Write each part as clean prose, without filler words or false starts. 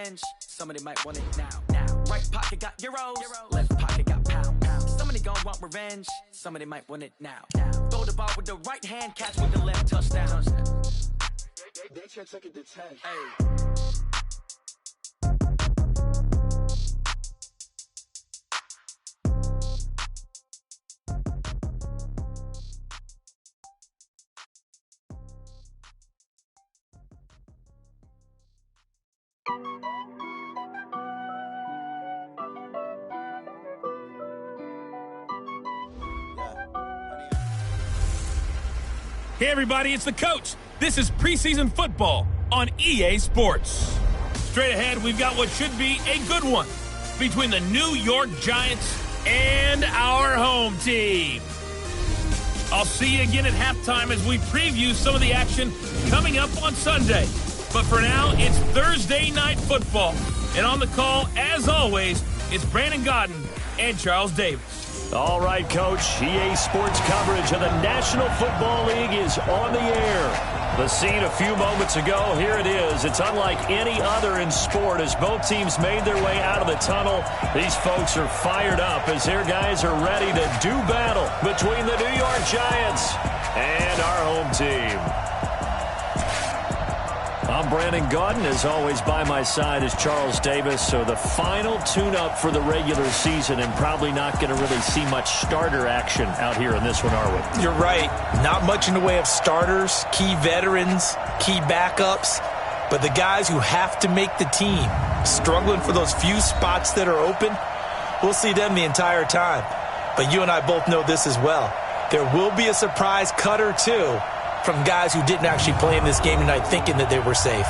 revenge. Somebody might want it now. Right pocket got euros, left pocket got pounds. Somebody gon' want revenge. Somebody might want it now. Throw the ball with the right hand, catch with the left, touchdown. They check second to 10. Hey. Hey everybody, it's the coach. This is preseason football on EA Sports. Straight ahead, we've got what should be a good one between the New York Giants and our home team. I'll see you again at halftime as we preview some of the action coming up on Sunday. But for now, it's Thursday Night Football. And on the call, as always, it's Brandon Gaudin and Charles Davis. All right, Coach. EA Sports coverage of the National Football League is on the air. The scene a few moments ago, here it is. It's unlike any other in sport as both teams made their way out of the tunnel. These folks are fired up as their guys are ready to do battle between the New York Giants and our home team. I'm Brandon Gaudin. As always, by my side is Charles Davis. So the final tune-up for the regular season, and probably not going to really see much starter action out here in this one, are we? You're right. Not much in the way of starters, key veterans, key backups, but the guys who have to make the team, struggling for those few spots that are open, we'll see them the entire time. But you and I both know this as well. There will be a surprise cut or two from guys who didn't actually play in this game tonight thinking that they were safe.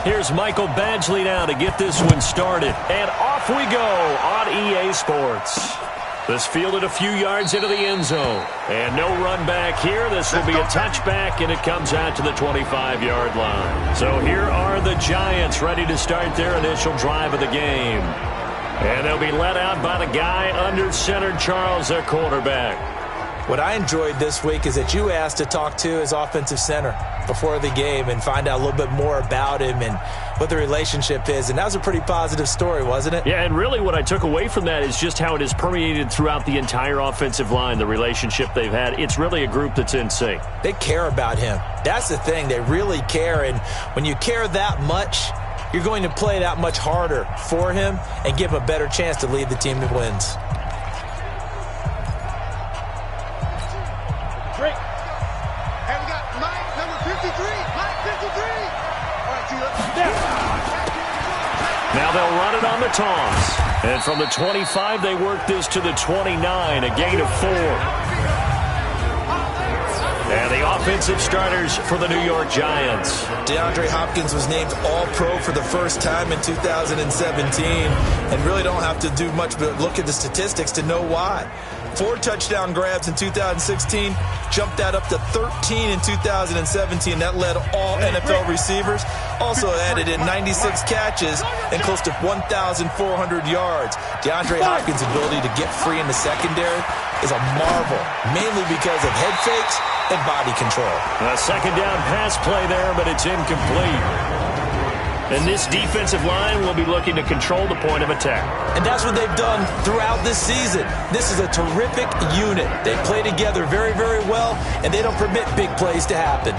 Here's Michael Badgley now to get this one started. And off we go on EA Sports. This fielded a few yards into the end zone. And no run back here. This will be a touchback, and it comes out to the 25-yard line. So here are the Giants ready to start their initial drive of the game. And they'll be let out by the guy under center, Charles, their quarterback. What I enjoyed this week is that you asked to talk to his offensive center before the game and find out a little bit more about him and what the relationship is. And that was a pretty positive story, wasn't it? Yeah, and really what I took away from that is just how it has permeated throughout the entire offensive line, the relationship they've had. It's really a group that's in sync. They care about him. That's the thing. They really care. And when you care that much, you're going to play that much harder for him and give him a better chance to lead the team to wins. Now they'll run it on the toss. And from the 25, they work this to the 29, a gain of 4. And the offensive starters for the New York Giants. DeAndre Hopkins was named All-Pro for the first time in 2017. And really don't have to do much but look at the statistics to know why. 4 touchdown grabs in 2016, jumped that up to 13 in 2017. That led all NFL receivers. Also added in 96 catches and close to 1,400 yards. DeAndre Hopkins' ability to get free in the secondary is a marvel, mainly because of head fakes and body control. A second down pass play there, but it's incomplete. And this defensive line will be looking to control the point of attack. And that's what they've done throughout this season. This is a terrific unit. They play together very, very well, and they don't permit big plays to happen.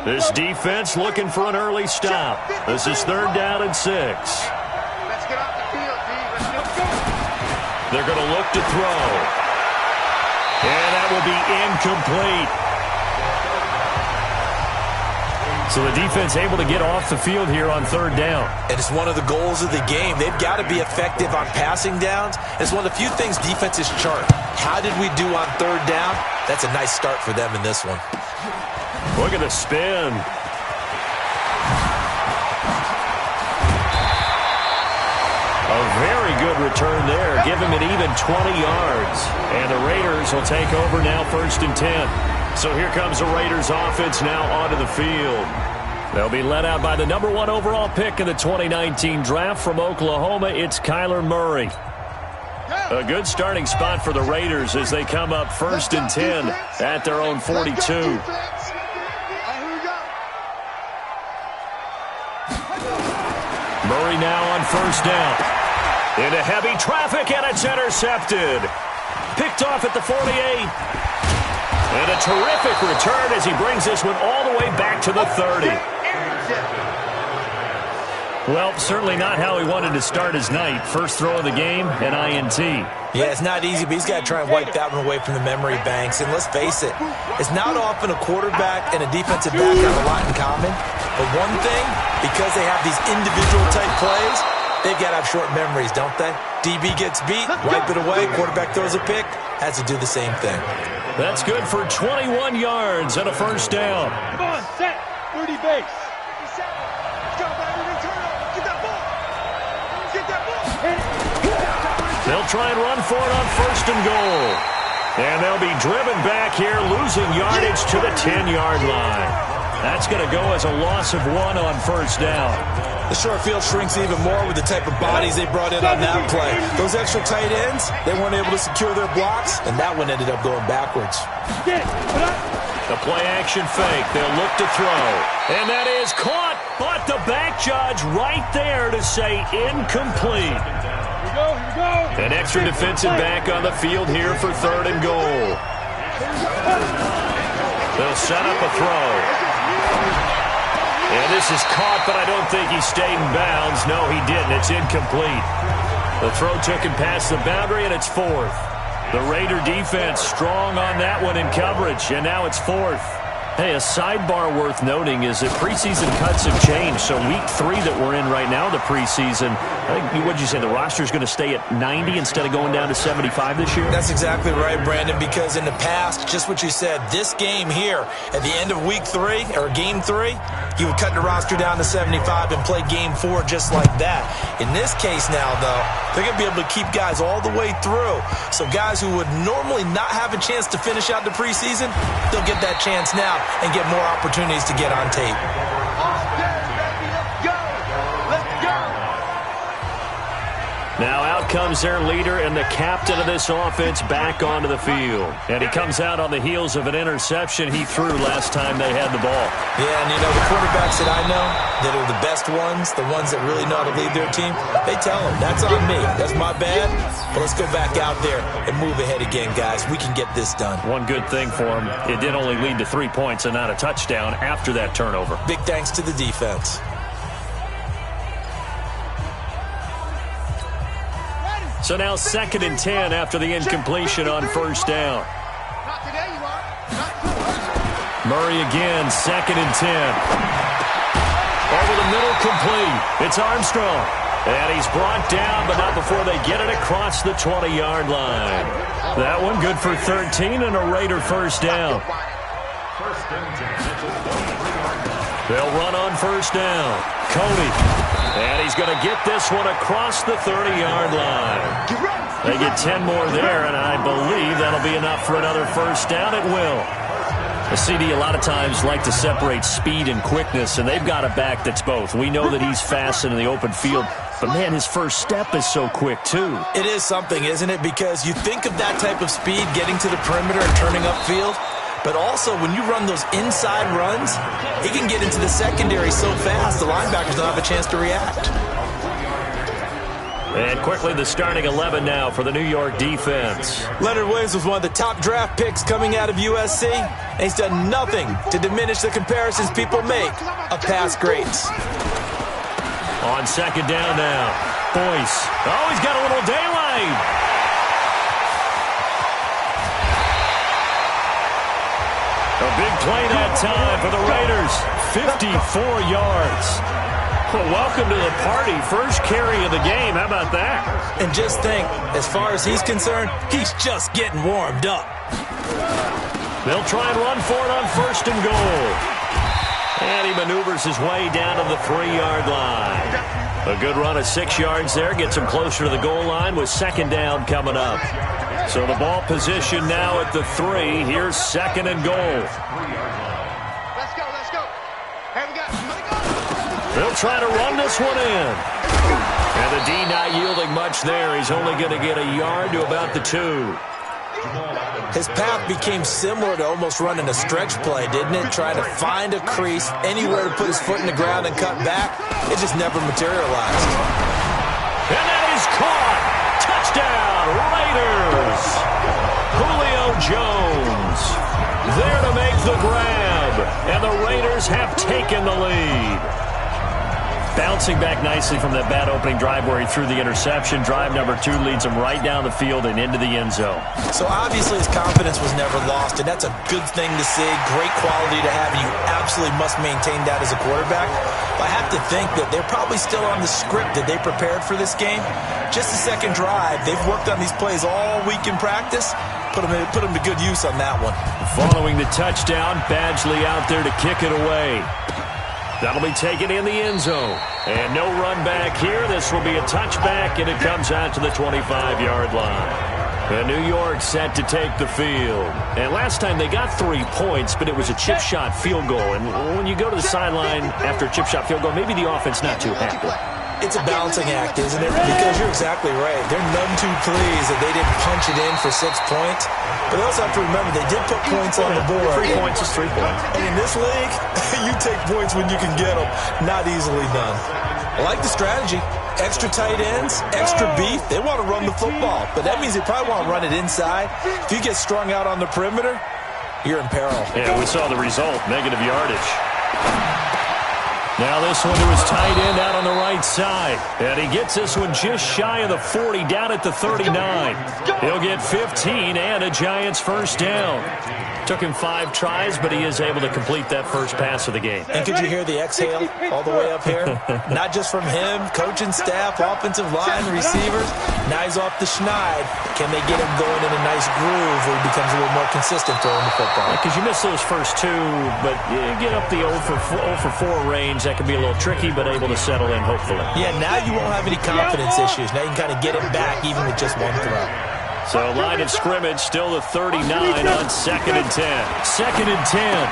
This defense looking for an early stop. This is 3rd down and 6. Let's get off the field, D. Let's go. They're going to look to throw. And that will be incomplete. So the defense able to get off the field here on third down. And it's one of the goals of the game. They've got to be effective on passing downs. It's one of the few things defenses chart. How did we do on third down? That's a nice start for them in this one. Look at the spin. A very good return there. Give him an even 20 yards. And the Raiders will take over now, 1st and 10. So here comes the Raiders offense now onto the field. They'll be led out by the number 1 overall pick in the 2019 draft from Oklahoma. It's Kyler Murray. A good starting spot for the Raiders as they come up 1st and 10 at their own 42. Murray now on 1st down. Into heavy traffic, and it's intercepted. Picked off at the 48. And a terrific return as he brings this one all the way back to the 30. Well, certainly not how he wanted to start his night. First throw of the game, an INT. Yeah, it's not easy, but he's got to try and wipe that one away from the memory banks. And let's face it, it's not often a quarterback and a defensive back have a lot in common. But one thing, because they have these individual-type plays, they've got to have short memories, don't they? DB gets beat, wipe it away, quarterback throws a pick, has to do the same thing. That's good for 21 yards and a 1st down. Come on, set, 30 base. Let's go, baby, return up. Get that ball. Get that ball. They'll try and run for it on 1st and goal. And they'll be driven back here, losing yardage to the 10-yard line. That's going to go as a loss of 1 on 1st down. The short field shrinks even more with the type of bodies they brought in on that play. Those extra tight ends, they weren't able to secure their blocks, and that one ended up going backwards. The play-action fake. They'll look to throw. And that is caught, but the back judge right there to say incomplete. Here we go. An extra defensive back on the field here for 3rd and goal. They'll set up a throw. And this is caught, but I don't think he stayed in bounds. No, he didn't. It's incomplete. The throw took him past the boundary, and it's 4th. The Raider defense strong on that one in coverage, and now it's 4th. Hey, a sidebar worth noting is that preseason cuts have changed. So week 3 that we're in right now, the preseason, I think, what'd you say, the roster's going to stay at 90 instead of going down to 75 this year? That's exactly right, Brandon, because in the past, just what you said, this game here, at the end of week 3, or game 3, you would cut the roster down to 75 and play game 4 just like that. In this case now, though, they're going to be able to keep guys all the way through. So guys who would normally not have a chance to finish out the preseason, they'll get that chance now and get more opportunities to get on tape. Now out comes their leader and the captain of this offense back onto the field. And he comes out on the heels of an interception he threw last time they had the ball. Yeah, and you know, the quarterbacks that I know that are the best ones, the ones that really know how to lead their team, they tell them, that's on me. That's my bad. But let's go back out there and move ahead again, guys. We can get this done. One good thing for him, it did only lead to 3 points and not a touchdown after that turnover. Big thanks to the defense. So now 2nd and 10 after the incompletion on 1st down. Murray again, 2nd and 10. Over the middle, complete. It's Armstrong. And he's brought down, but not before they get it across the 20-yard line. That one good for 13 and a Raider 1st down. They'll run on 1st down. Cody. And he's going to get this one across the 30-yard line. They get 10 more there, and I believe that'll be enough for another 1st down. It will. The CD a lot of times like to separate speed and quickness, and they've got a back that's both. We know that he's fast in the open field, but, man, his first step is so quick, too. It is something, isn't it? Because you think of that type of speed getting to the perimeter and turning upfield, but also when you run those inside runs, he can get into the secondary so fast the linebackers don't have a chance to react. And quickly the starting 11 now for the New York defense. Leonard Williams was one of the top draft picks coming out of USC, and he's done nothing to diminish the comparisons people make of past greats. On 2nd down now, Boyce. Oh, he's got a little daylight. A big play that time for the Raiders. 54 yards. Well, welcome to the party. First carry of the game. How about that? And just think, as far as he's concerned, he's just getting warmed up. They'll try and run for it on 1st and goal. And he maneuvers his way down to the 3-yard line. A good run of 6 yards there. Gets him closer to the goal line with 2nd down coming up. So the ball position now at the 3. Here's 2nd and goal. Let's go, let's go. Hey, we got They'll try to run this one in. And the D not yielding much there. He's only going to get a yard to about the 2. His path became similar to almost running a stretch play, didn't it? Trying to find a crease, anywhere to put his foot in the ground and cut back. It just never materialized. And that is caught. Touchdown, Raiders. Julio Jones there to make the grab. And the Raiders have taken the lead. Bouncing back nicely from that bad opening drive where he threw the interception. Drive number 2 leads him right down the field and into the end zone. So obviously his confidence was never lost, and that's a good thing to see. Great quality to have, and you absolutely must maintain that as a quarterback. But I have to think that they're probably still on the script that they prepared for this game. Just the second drive. They've worked on these plays all week in practice. Put them to good use on that one. Following the touchdown, Badgley out there to kick it away. That'll be taken in the end zone. And no run back here. This will be a touchback, and it comes out to the 25-yard line. And New York set to take the field. And last time they got 3 points, but it was a chip shot field goal. And when you go to the sideline after a chip shot field goal, maybe the offense not too happy. It's a balancing act, isn't it? Because you're exactly right. They're none too pleased that they didn't punch it in for 6 points. But they also have to remember they did put points on the board. 3 points is 3 points. And in this league, you take points when you can get them. Not easily done. I like the strategy. Extra tight ends, extra beef. They want to run the football. But that means they probably want to run it inside. If you get strung out on the perimeter, you're in peril. Yeah, we saw the result. Negative yardage. Now this one to his tight end out on the right side. And he gets this one just shy of the 40, down at the 39. He'll get 15 and a Giants first down. Took him 5 tries, but he is able to complete that first pass of the game. And could you hear the exhale all the way up here? Not just from him, coaching staff, offensive line, receivers. Now he's off the schneid. Can they get him going in a nice groove where he becomes a little more consistent throwing the football? Because you miss those first 2, but you get up the 0 for 4 range. That can be a little tricky, but able to settle in, hopefully. Yeah, now you won't have any confidence issues. Now you can kind of get it back even with just 1 throw. So line of scrimmage, still the 39 on 2nd and 10. 2nd and 10.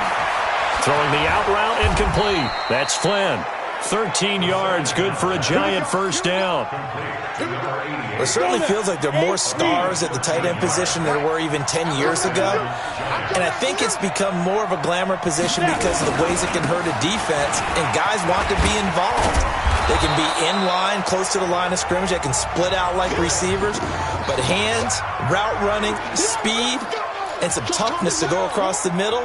Throwing the out route incomplete. That's Flynn. 13 yards, good for a Giant first down. It certainly feels like there are more stars at the tight end position than there were even 10 years ago. And I think it's become more of a glamour position because of the ways it can hurt a defense, and guys want to be involved. They can be in line, close to the line of scrimmage. They can split out like receivers. But hands, route running, speed, and some toughness to go across the middle,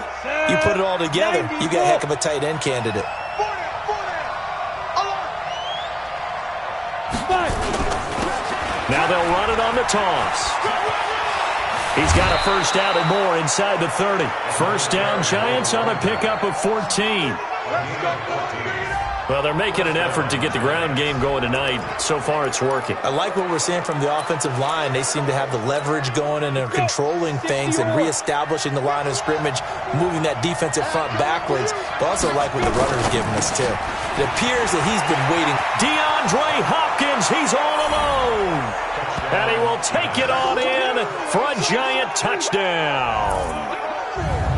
you put it all together, you got a heck of a tight end candidate. Now they'll run it on the toss. He's got a first down and more inside the 30. First down, Giants on a pickup of 14. Well, they're making an effort to get the ground game going tonight. So far, it's working. I like what we're seeing from the offensive line. They seem to have the leverage going, and they're controlling things and reestablishing the line of scrimmage, moving that defensive front backwards. But also like what the runner's giving us, too. It appears that he's been waiting. DeAndre Hopkins, he's all alone. And he will take it on in for a Giant touchdown.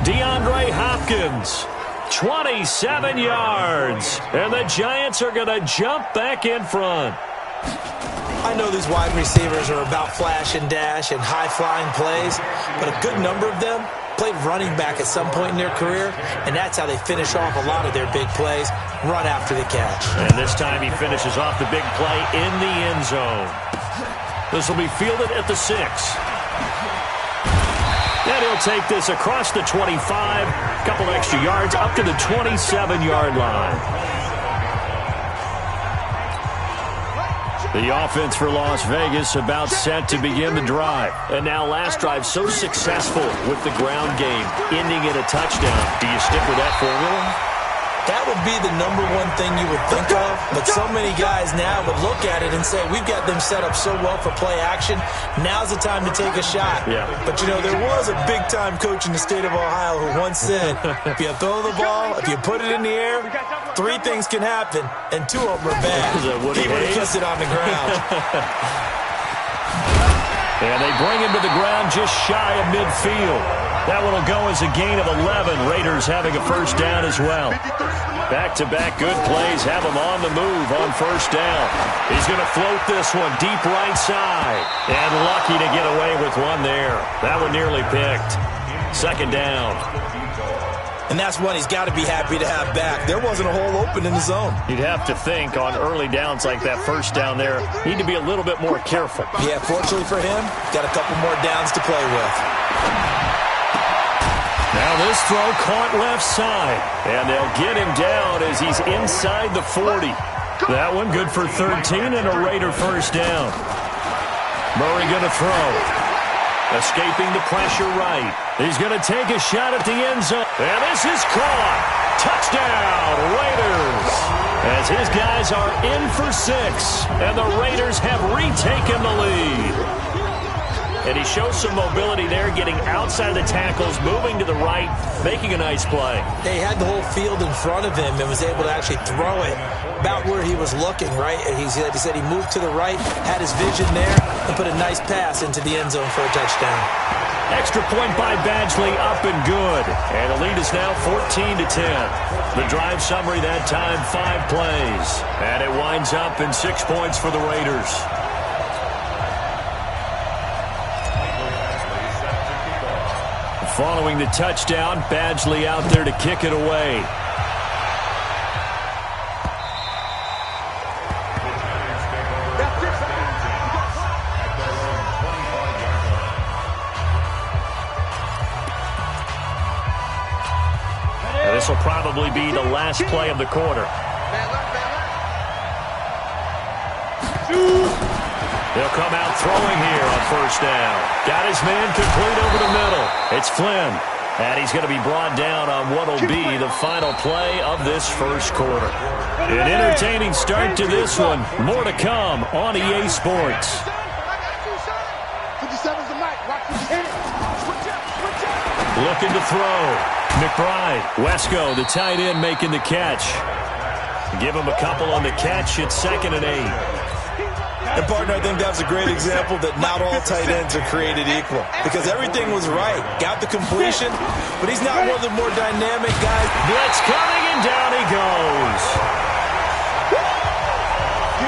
DeAndre Hopkins. 27 yards, and the Giants are going to jump back in front. I know these wide receivers are about flash and dash and high-flying plays, but a good number of them played running back at some point in their career, and that's how they finish off a lot of their big plays, run after the catch. And this time he finishes off the big play in the end zone. This will be fielded at the 6. And he'll take this across the 25, a couple extra yards, up to the 27-yard line. The offense for Las Vegas about set to begin the drive. And now last drive so successful with the ground game, ending in a touchdown. Do you stick with that formula? That would be the number one thing you would think of, but so many guys now would look at it and say, we've got them set up so well for play action, now's the time to take a shot. Yeah. But, you know, there was a big-time coach in the state of Ohio who once said, if you throw the ball, if you put it in the air, 3 things can happen, and 2 of them are bad. He would have kissed it on the ground. And they bring him to the ground just shy of midfield. That one will go as a gain of 11. Raiders having a first down as well. Back-to-back good plays have him on the move on first down. He's going to float this one deep right side. And lucky to get away with one there. That one nearly picked. Second down. And that's one he's got to be happy to have back. There wasn't a hole open in the zone. You'd have to think on early downs like that first down there, need to be a little bit more careful. Yeah, fortunately for him, got a couple more downs to play with. Now this throw caught left side, and they'll get him down as he's inside the 40. That one good for 13 and a Raider first down. Murray going to throw. Escaping the pressure right. He's going to take a shot at the end zone. And this is caught. Touchdown, Raiders. As his guys are in for 6, and the Raiders have retaken the lead. And he shows some mobility there, getting outside of the tackles, moving to the right, making a nice play. He had the whole field in front of him and was able to actually throw it about where he was looking, right? He said he moved to the right, had his vision there, and put a nice pass into the end zone for a touchdown. Extra point by Badgley, up and good. And the lead is now 14-10. The drive summary that time, 5 plays. And it winds up in 6 points for the Raiders. Following the touchdown, Badgley out there to kick it away. Now, this will probably be the last play of the quarter. They'll come out throwing here on first down. Got his man complete over the middle. It's Flynn. And he's going to be brought down on what will be the final play of this first quarter. An entertaining start to this one. More to come on EA Sports. Looking to throw. McBride. Wesco, the tight end, making the catch. Give him a couple on the catch. It's 2nd and 8. And, partner, I think that's a great example that not all tight ends are created equal. Because everything was right. Got the completion, but he's not one of the more dynamic guys. Blitz coming, and down he goes.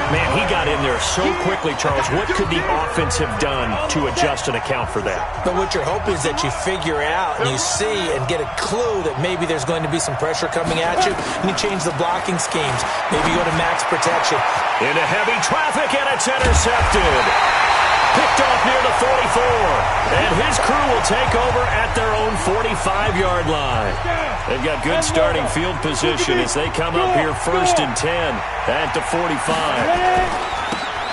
Man, he got in there so quickly, Charles. What could the offense have done to adjust and account for that? But what you're hoping is that you figure out and you see and get a clue that maybe there's going to be some pressure coming at you, and you change the blocking schemes. Maybe go to max protection. Into heavy traffic, and it's intercepted. Picked off near the 44. And his crew will take over at their own 45-yard line. They've got good starting field position as they come up here 1st and 10 at the 45.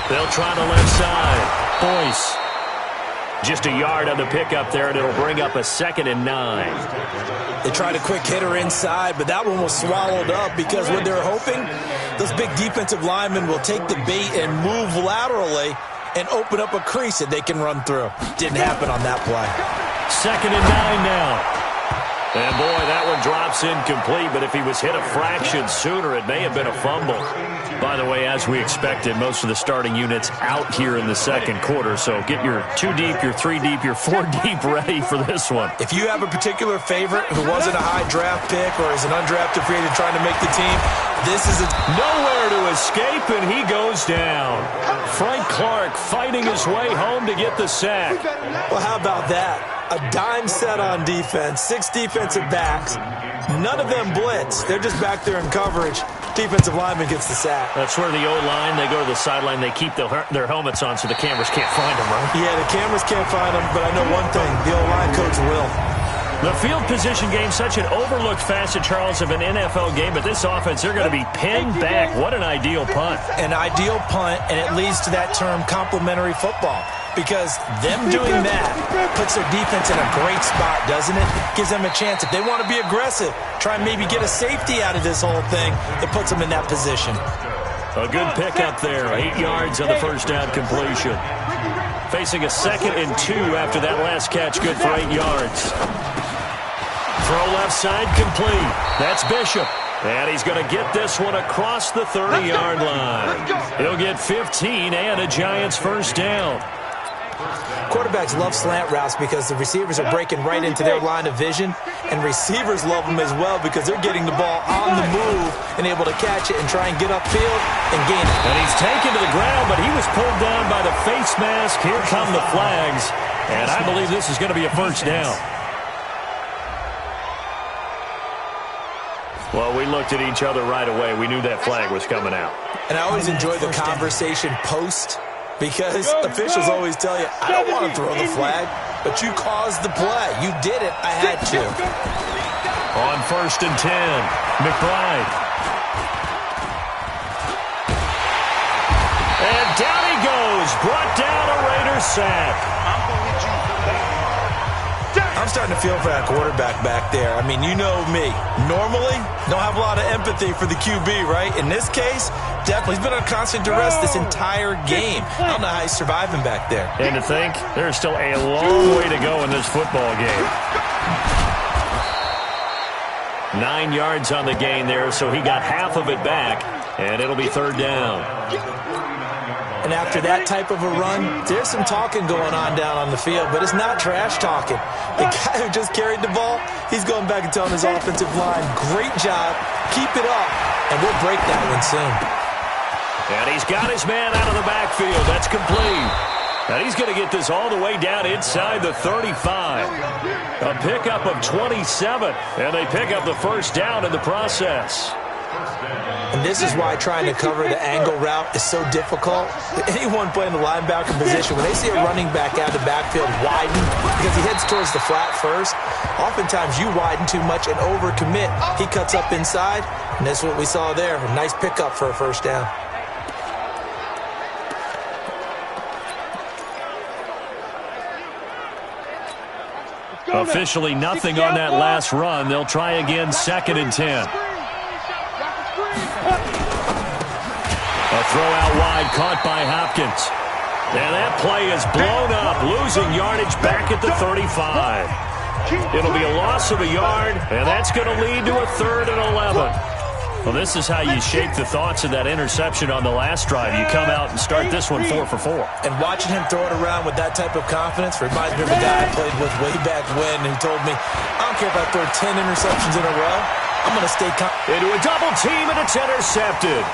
They'll try the left side. Boyce. Just a yard on the pickup there, and it'll bring up a 2nd and 9. They tried a quick hitter inside, but that one was swallowed up because what they're hoping, those big defensive linemen will take the bait and move laterally and open up a crease that they can run through. Didn't happen on that play. 2nd and 9 now. And, boy, that one drops incomplete, but if he was hit a fraction sooner, it may have been a fumble. By the way, as we expected, most of the starting units out here in the second quarter, so get your 2 deep, your 3 deep, your 4 deep ready for this one. If you have a particular favorite who wasn't a high draft pick or is an undrafted free agent trying to make the team, this is nowhere to escape, and he goes down. Frank Clark fighting his way home to get the sack. Well, how about that? A dime set on defense, 6 defensive backs. None of them blitz. They're just back there in coverage. Defensive lineman gets the sack. That's where the O-line, they go to the sideline, they keep their helmets on so the cameras can't find them, right? Yeah, the cameras can't find them, but I know one thing. The O-line coach will. The field position game, such an overlooked facet, Charles, of an NFL game, but this offense, they're going to be pinned back. What an ideal punt. An ideal punt, and it leads to that term complementary football, because them doing that puts their defense in a great spot, doesn't it? Gives them a chance. If they want to be aggressive, try and maybe get a safety out of this whole thing, it puts them in that position. A good pickup there, 8 yards on the first down completion. Facing a 2nd and 2 after that last catch, good for 8 yards. Throw left side complete. That's Bishop. And he's going to get this one across the 30-yard line. He'll get 15 and a Giants first down. Quarterbacks love slant routes because the receivers are breaking right into their line of vision, and receivers love them as well because they're getting the ball on the move and able to catch it and try and get upfield and gain it. And he's taken to the ground, but he was pulled down by the face mask. Here come the flags, and I believe this is going to be a first down. Well, we looked at each other right away. We knew that flag was coming out. And I always enjoy the conversation post, because officials always tell you, I don't want to throw the flag, but you caused the play. You did it. I had to. On 1st and 10, McBride. And down he goes. Brought down a Raiders sack. I'm starting to feel for that quarterback back there. I mean, you know me. Normally, don't have a lot of empathy for the QB, right? In this case, definitely. He's been on constant duress this entire game. I don't know how he's surviving back there. And to think, there's still a long way to go in this football game. 9 yards on the gain there, so he got half of it back, and it'll be 3rd down. And after that type of a run, there's some talking going on down on the field, but it's not trash talking. The guy who just carried the ball, he's going back and telling his offensive line, great job, keep it up, and we'll break that one soon. And he's got his man out of the backfield. That's complete. And he's going to get this all the way down inside the 35. A pickup of 27, and they pick up the first down in the process. And this is why trying to cover the angle route is so difficult. Anyone playing the linebacker position, when they see a running back out of the backfield widen, because he heads towards the flat first, oftentimes you widen too much and overcommit. He cuts up inside, and that's what we saw there. A nice pickup for a first down. Officially nothing on that last run. They'll try again, 2nd and 10. A throw out wide, caught by Hopkins. And that play is blown up, losing yardage back at the 35. It'll be a loss of a yard, and that's going to lead to a 3rd and 11. Well, this is how you shape the thoughts of that interception on the last drive. You come out and start this one 4 for 4. And watching him throw it around with that type of confidence reminds me of a guy I played with way back when who told me, I don't care if I throw 10 interceptions in a row, I'm going to stay into a double team, and it's intercepted.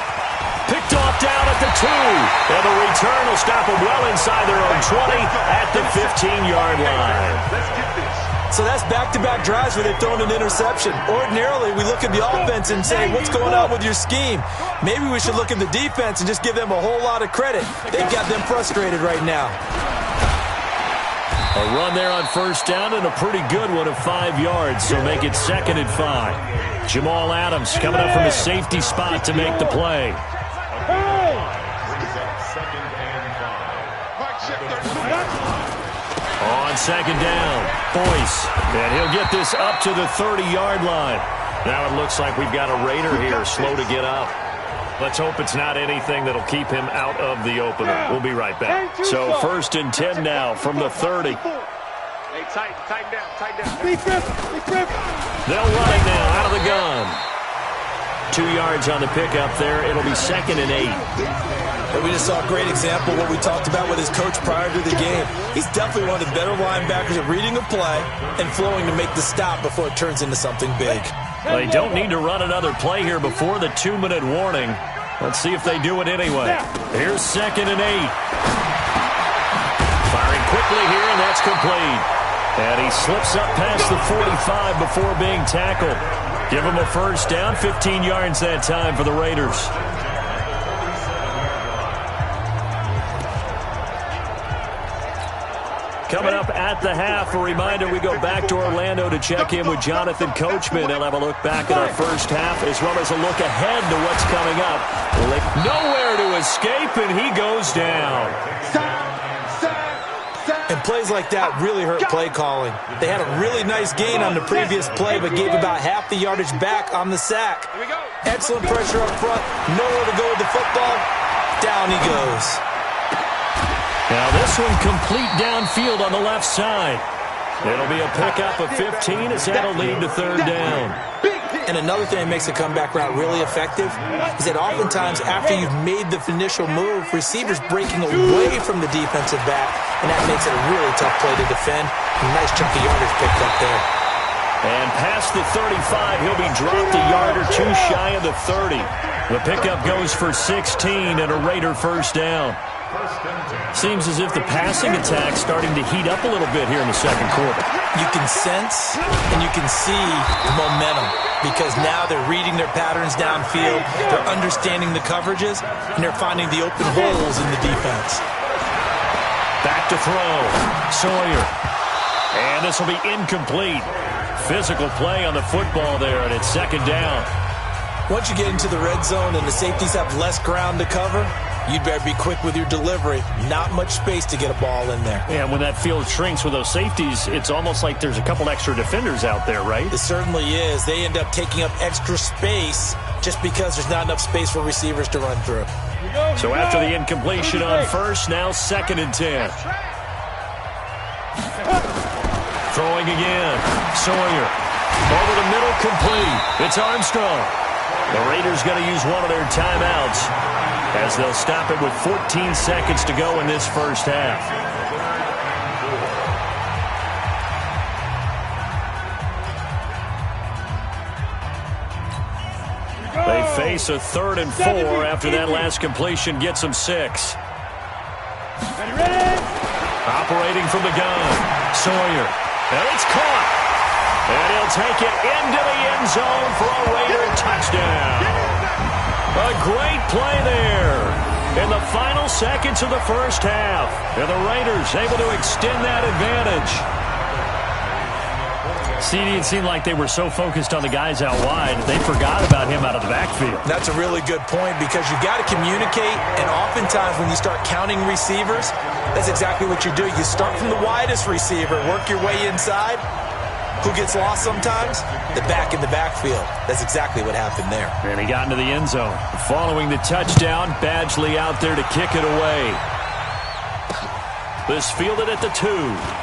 Picked off down at the 2. And the return will stop them well inside their own 20 at the 15-yard line. Let's get this. So that's back-to-back drives where they've thrown an interception. Ordinarily, we look at the offense and say, what's going on with your scheme? Maybe we should look at the defense and just give them a whole lot of credit. They've got them frustrated right now. A run there on first down, and a pretty good one of 5 yards, so make it 2nd and 5. Jamal Adams coming up from a safety spot to make the play. On 2nd down, Boyce, and he'll get this up to the 30-yard line. Now it looks like we've got a Raider here, slow to get up. Let's hope it's not anything that'll keep him out of the opener. We'll be right back. So 1st and 10 now from the 30. Hey, tighten down. They'll run it now out of the gun. 2 yards on the pickup there. It'll be 2nd and 8. And we just saw a great example of what we talked about with his coach prior to the game. He's definitely one of the better linebackers at reading a play and flowing to make the stop before it turns into something big. Well, they don't need to run another play here before the 2-minute warning. Let's see if they do it anyway. Here's 2nd and 8. Firing quickly here, and that's complete. And he slips up past the 45 before being tackled. Give him a first down, 15 yards that time for the Raiders. Coming up at the half, a reminder, we go back to Orlando to check in with Jonathan Coachman. He'll have a look back at our first half as well as a look ahead to what's coming up. Nowhere to escape, and he goes down. And plays like that really hurt play calling. They had a really nice gain on the previous play, but gave about half the yardage back on the sack. Excellent pressure up front. Nowhere to go with the football. Down he goes. Now this one complete downfield on the left side. It'll be a pickup of 15 as that'll lead to third down. And another thing that makes the comeback route really effective is that oftentimes after you've made the initial move, receivers breaking away from the defensive back, and that makes it a really tough play to defend. A nice chunk of yardage picked up there. And past the 35, he'll be dropped a yard or two shy of the 30. The pickup goes for 16 and a Raider first down. Seems as if the passing attack's starting to heat up a little bit here in the second quarter. You can sense and you can see momentum because now they're reading their patterns downfield, they're understanding the coverages, and they're finding the open holes in the defense. Back to throw. Sawyer. And this will be incomplete. Physical play on the football there, and it's second down. Once you get into the red zone and the safeties have less ground to cover, you'd better be quick with your delivery. Not much space to get a ball in there. Yeah, when that field shrinks with those safeties, it's almost like there's a couple extra defenders out there, right? It certainly is. They end up taking up extra space just because there's not enough space for receivers to run through. So after the incompletion on first, now second and 10. Throwing again. Sawyer. Over the middle, complete. It's Armstrong. The Raiders going to use one of their timeouts as they'll stop it with 14 seconds to go in this first half. They face a 3rd and 4 after that last completion gets them 6. Operating from the gun. Sawyer. And it's caught. And he'll take it into the end zone for a Raider touchdown. A great play there in the final seconds of the first half. And the Raiders able to extend that advantage. CD, it seemed like they were so focused on the guys out wide, they forgot about him out of the backfield. That's a really good point because you've got to communicate, and oftentimes when you start counting receivers, that's exactly what you do. You start from the widest receiver, work your way inside. Who gets lost sometimes? The back in the backfield. That's exactly what happened there. And he got into the end zone. Following the touchdown, Badgley out there to kick it away. This fielded at the 2.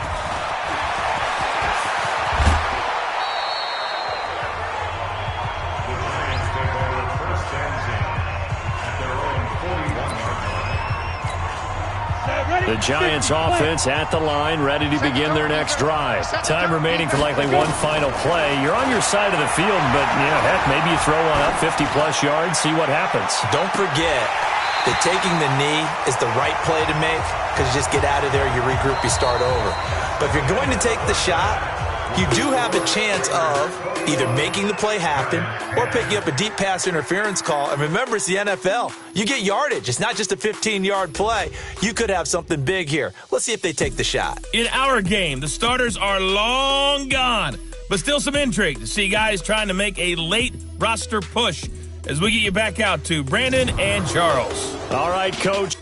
The Giants offense at the line, ready to begin their next drive. Time remaining for likely one final play. You're on your side of the field, but, heck, maybe you throw one up 50-plus yards, see what happens. Don't forget that taking the knee is the right play to make because you just get out of there, you regroup, you start over. But if you're going to take the shot, you do have a chance of either making the play happen or picking up a deep pass interference call. And remember, it's the NFL. You get yardage. It's not just a 15-yard play. You could have something big here. Let's see if they take the shot. In our game, the starters are long gone, but still some intrigue to see guys trying to make a late roster push as we get you back out to Brandon and Charles. All right, Coach.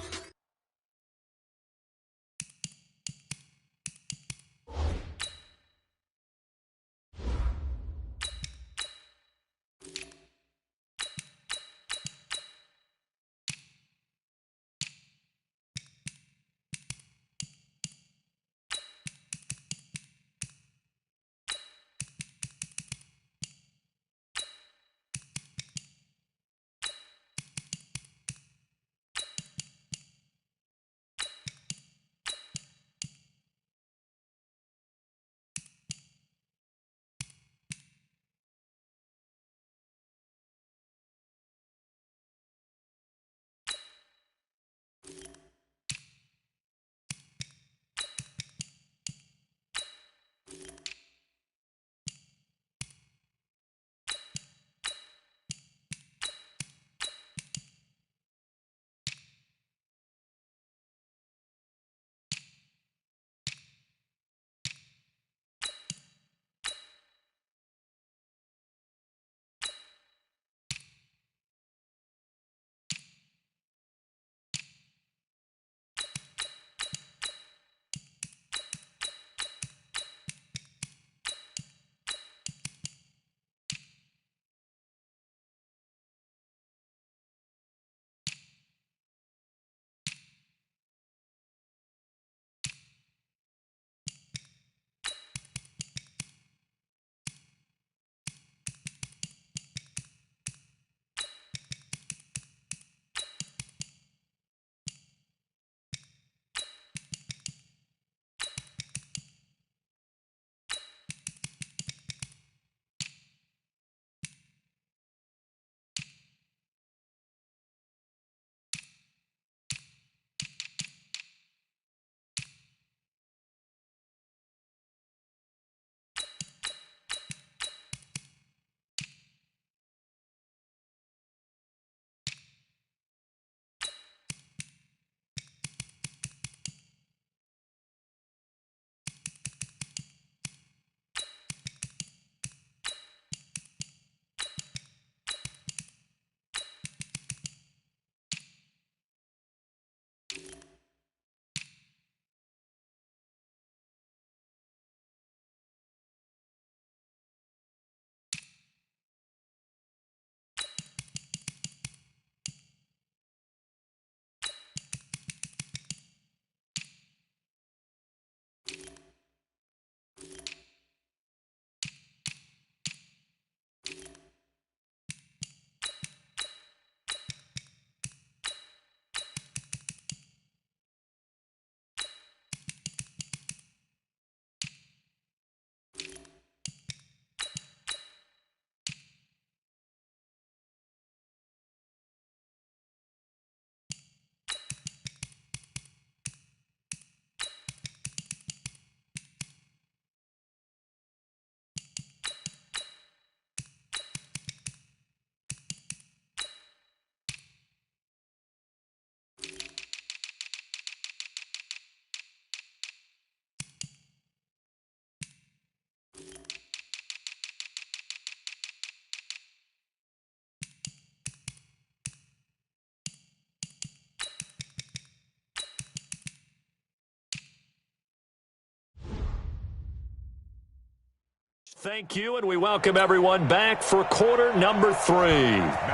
Thank you, and we welcome everyone back for quarter number 3.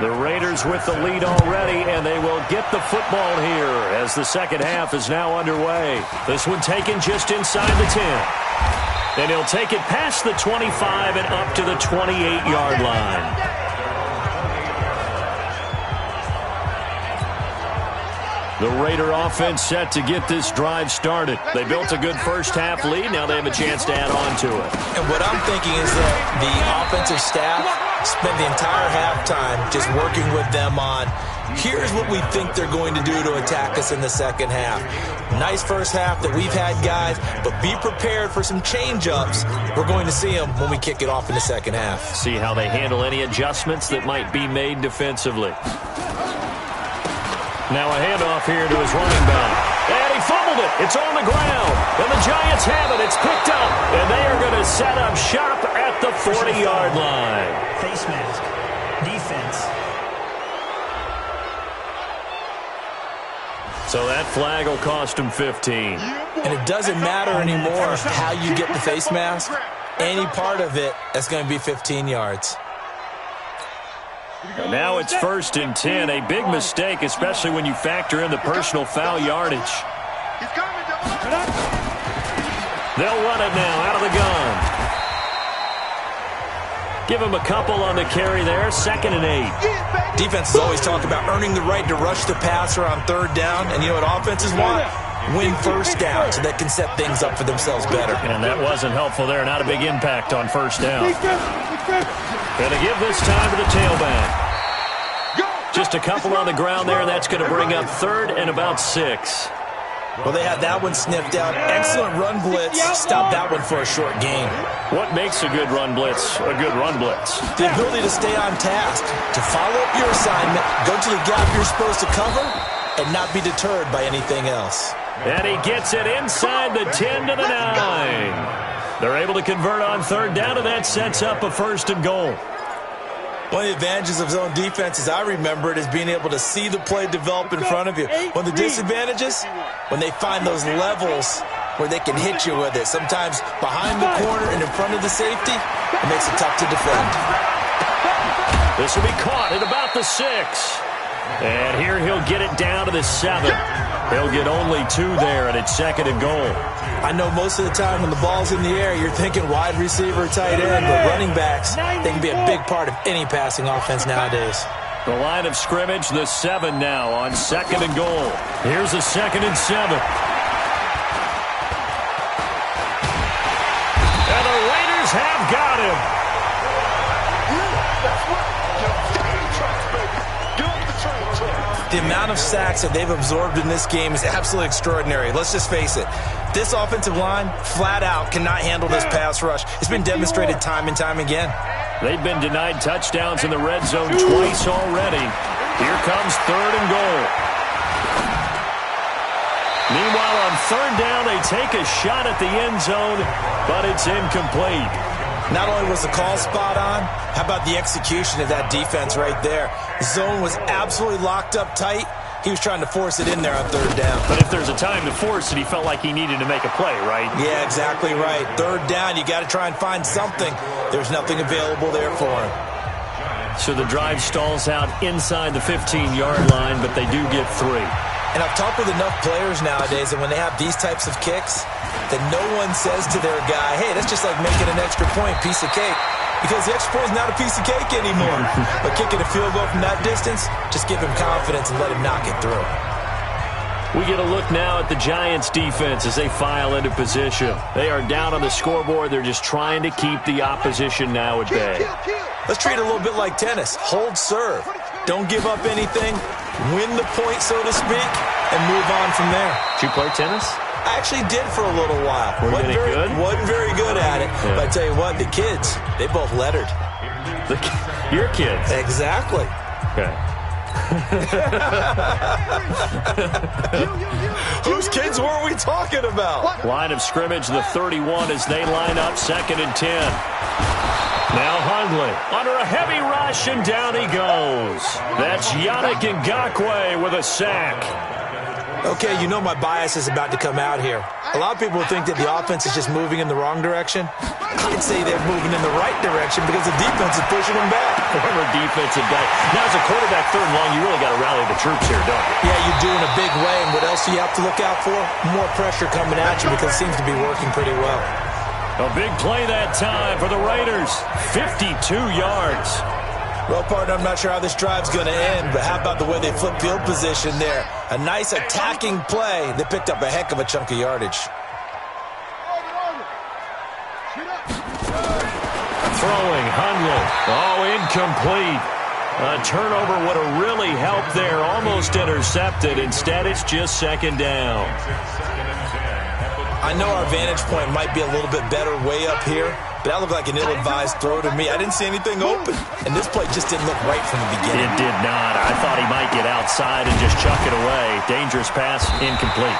The Raiders with the lead already, and they will get the football here as the second half is now underway. This one taken just inside the 10. And he'll take it past the 25 and up to the 28-yard line. The Raider offense set to get this drive started. They built a good first-half lead. Now they have a chance to add on to it. And what I'm thinking is that the offensive staff spent the entire halftime just working with them on, here's what we think they're going to do to attack us in the second half. Nice first half that we've had, guys, but be prepared for some change-ups. We're going to see them when we kick it off in the second half. See how they handle any adjustments that might be made defensively. Now a handoff here to his running back. And he fumbled it. It's on the ground. And the Giants have it. It's picked up. And they are going to set up shop at the 40-yard line. Face mask. Defense. So that flag will cost him 15. And it doesn't matter anymore how you get the face mask. Any part of it, that's going to be 15 yards. And now it's 1st and 10. A big mistake, especially when you factor in the personal foul yardage. They'll run it now out of the gun. Give him a couple on the carry there. 2nd and 8. Defenses always talk about earning the right to rush the passer on 3rd down. And you know what offenses want? Win 1st down so they can set things up for themselves better. And that wasn't helpful there. Not a big impact on 1st down. Going to give this time to the tailback. Just a couple on the ground there, and that's going to bring up 3rd and about 6. Well, they had that one sniffed out. Excellent run blitz. Stop that one for a short gain. What makes a good run blitz a good run blitz? The ability to stay on task, to follow up your assignment, go to the gap you're supposed to cover, and not be deterred by anything else. And he gets it inside the 10 to the 9. They're able to convert on 3rd down, and that sets up a 1st and goal. One of the advantages of zone defense, as I remember it, is being able to see the play develop in front of you. One of the disadvantages, when they find those levels where they can hit you with it. Sometimes behind the corner and in front of the safety, it makes it tough to defend. This will be caught at about the 6. And here he'll get it down to the 7. He'll get only 2 there, and it's 2nd and goal. I know most of the time when the ball's in the air, you're thinking wide receiver, tight end, but running backs, they can be a big part of any passing offense nowadays. The line of scrimmage, the 7 now on 2nd and goal. Here's a 2nd and 7. And the Raiders have got him. The amount of sacks that they've absorbed in this game is absolutely extraordinary. Let's just face it. This offensive line, flat out, cannot handle this pass rush. It's been demonstrated time and time again. They've been denied touchdowns in the red zone twice already. Here comes 3rd and goal. Meanwhile, on 3rd down, they take a shot at the end zone, but it's incomplete. Not only was the call spot on, how about the execution of that defense right there? The zone was absolutely locked up tight. He was trying to force it in there on 3rd down. But if there's a time to force it, he felt like he needed to make a play, right? Yeah, exactly right. 3rd down, you got to try and find something. There's nothing available there for him. So the drive stalls out inside the 15-yard line, but they do get 3. And I've talked with enough players nowadays, and when they have these types of kicks, that no one says to their guy, hey, that's just like making an extra point, piece of cake. Because the extra point is not a piece of cake anymore. But kicking a field goal from that distance, just give him confidence and let him knock it through. We get a look now at the Giants' defense as they file into position. They are down on the scoreboard. They're just trying to keep the opposition now at bay. Let's treat it a little bit like tennis. Hold serve. Don't give up anything. Win the point, so to speak, and move on from there. Did you play tennis? I actually did for a little while. Wasn't very good at it. Yeah. But I tell you what, the kids, they both lettered. Your kids? Exactly. Okay. Whose kids were we talking about? Line of scrimmage, the 31 as they line up 2nd and 10. Now Hundley under a heavy rush, and down he goes. That's Yannick Ngakoue with a sack. Okay, you know my bias is about to come out here. A lot of people think that the offense is just moving in the wrong direction. I'd say they're moving in the right direction because the defense is pushing them back. Former defensive guy. Now, as a quarterback, third and long, you really got to rally the troops here, don't you? Yeah, you do in a big way. And what else do you have to look out for? More pressure coming at you because it seems to be working pretty well. A big play that time for the Raiders. 52 yards. Well, partner, I'm not sure how this drive's going to end, but how about the way they flip field position there? A nice attacking play. They picked up a heck of a chunk of yardage. Throwing, Hundley. Oh, incomplete. A turnover would have really helped there. Almost intercepted. Instead, it's just second down. I know our vantage point might be a little bit better way up here, but that looked like an ill-advised throw to me. I didn't see anything open, and this play just didn't look right from the beginning. It did not. I thought he might get outside and just chuck it away. Dangerous pass, incomplete.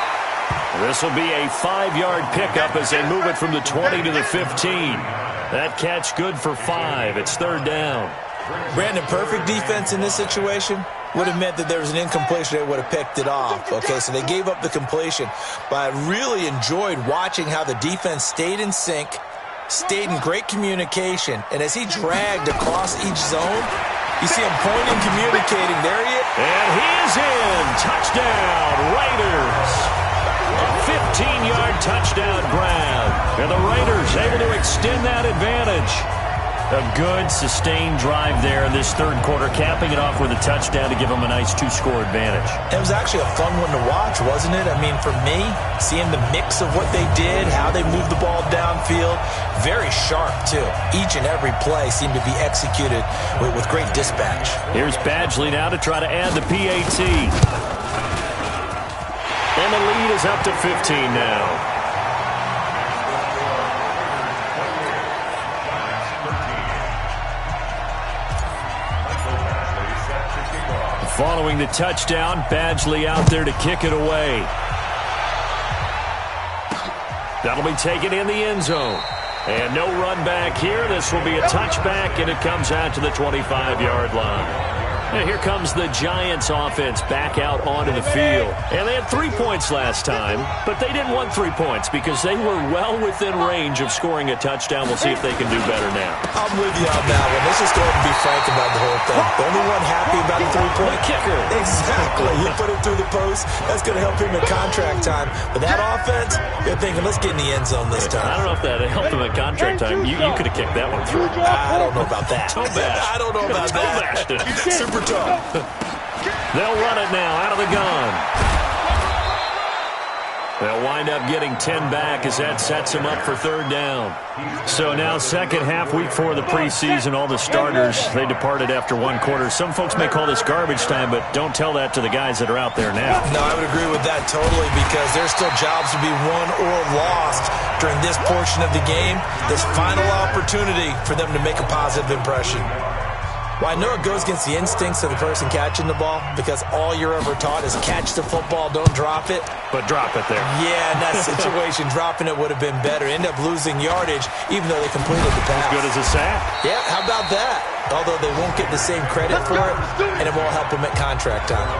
This will be a 5-yard pickup as they move it from the 20 to the 15. That catch good for 5. It's third down. Brandon, perfect defense in this situation would have meant that there was an incompletion. They would have picked it off. Okay, so they gave up the completion. But I really enjoyed watching how the defense stayed in sync, stayed in great communication, and as he dragged across each zone, you see him pointing, communicating. There he is. And he is in. Touchdown, Raiders. A 15-yard touchdown grab. And the Raiders able to extend that advantage. A good, sustained drive there in this third quarter, capping it off with a touchdown to give them a nice 2-score advantage. It was actually a fun one to watch, wasn't it? I mean, for me, seeing the mix of what they did, how they moved the ball downfield, very sharp, too. Each and every play seemed to be executed with great dispatch. Here's Badgley now to try to add the PAT. And the lead is up to 15 now. Following the touchdown, Badgley out there to kick it away. That'll be taken in the end zone. And no run back here. This will be a touchback, and it comes out to the 25-yard line. And here comes the Giants offense back out onto the field. And they had 3 points last time, but they didn't want 3 points because they were well within range of scoring a touchdown. We'll see if they can do better now. I'm with you on that one. Let's just go ahead and be frank about the whole thing. The only one happy about the 3-point kicker. Exactly. You put it through the post. That's going to help him at contract time. But that offense, you're thinking, let's get in the end zone this time. I don't know if that helped him at contract time. You could have kicked that one through. I don't know about that. I don't know about that. Super tough. They'll run it now out of the gun. They'll wind up getting 10 back as that sets them up for third down. So now second half, week 4 of the preseason, all the starters, they departed after 1 quarter. Some folks may call this garbage time, but don't tell that to the guys that are out there now. No, I would agree with that totally because there's still jobs to be won or lost during this portion of the game, this final opportunity for them to make a positive impression. Well, I know it goes against the instincts of the person catching the ball because all you're ever taught is catch the football, don't drop it. But drop it there. Yeah, in that situation, dropping it would have been better. End up losing yardage even though they completed the pass. As good as a sack. Yeah, how about that? Although they won't get the same credit for it, and it won't help them at contract time.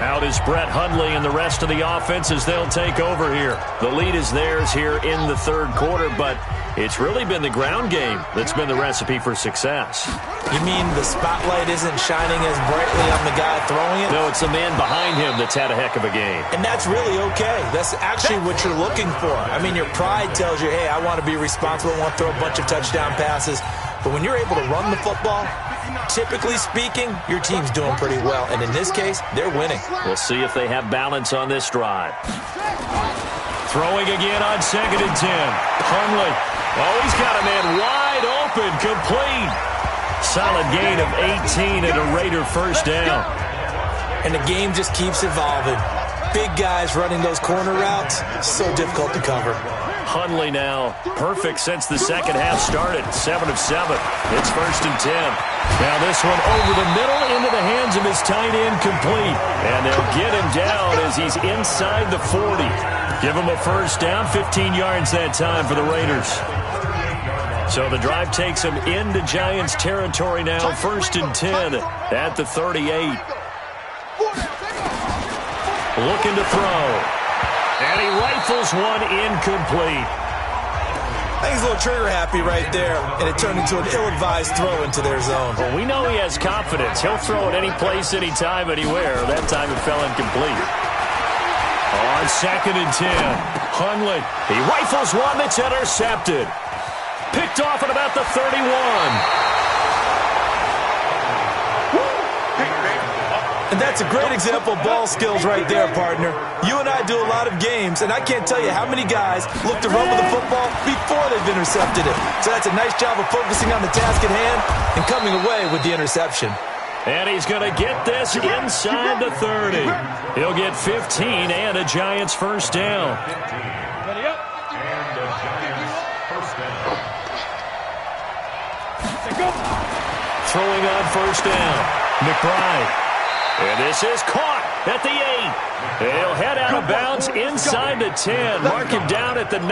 Out is Brett Hundley and the rest of the offense as they'll take over here. The lead is theirs here in the third quarter, but it's really been the ground game that's been the recipe for success. You mean the spotlight isn't shining as brightly on the guy throwing it? No, it's the man behind him that's had a heck of a game. And that's really okay. That's actually what you're looking for. I mean, your pride tells you, hey, I want to be responsible, I want to throw a bunch of touchdown passes. But when you're able to run the football, typically speaking, your team's doing pretty well. And in this case, they're winning. We'll see if they have balance on this drive. Throwing again on 2nd and 10. Hundley. Oh, he's got a man wide open, complete. Solid gain of 18 and a Raider first down. And the game just keeps evolving. Big guys running those corner routes, so difficult to cover. Hundley now perfect since the second half started. 7 of 7. It's 1st and 10. Now this one over the middle into the hands of his tight end, complete. And they'll get him down as he's inside the 40. Give him a first down, 15 yards that time for the Raiders. So the drive takes him into Giants territory now. 1st and 10 at the 38. looking to throw. And he rifles one incomplete. I think he's a little trigger happy right there, and it turned into an ill-advised throw into their zone. Well, we know he has confidence. He'll throw it any place, anytime, anywhere. That time it fell incomplete. On 2nd and 10, Hundley. He rifles one that's intercepted. Picked off at about the 31. And that's a great example of ball skills right there, partner. You and I do a lot of games, and I can't tell you how many guys look to run with the football before they've intercepted it. So that's a nice job of focusing on the task at hand and coming away with the interception. And he's going to get this inside the 30. He'll get 15 and a Giants first down. Ready up. Go. Throwing on first down, McBride. And this is caught at the 8. He'll head out of bounds inside the 10. Mark him down at the 9.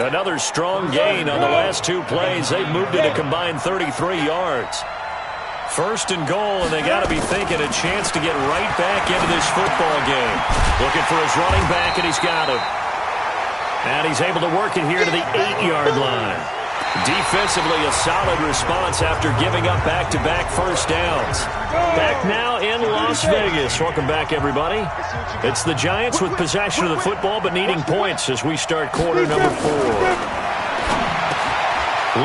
Another strong gain on the last 2 plays. They've moved it a combined 33 yards. First and goal, and they got to be thinking a chance to get right back into this football game. Looking for his running back, and he's got him. And he's able to work it here to the 8-yard line. Defensively, a solid response after giving up back-to-back first downs. Back now in Las Vegas. Welcome back, everybody. It's the Giants with possession of the football, but needing points as we start quarter number 4.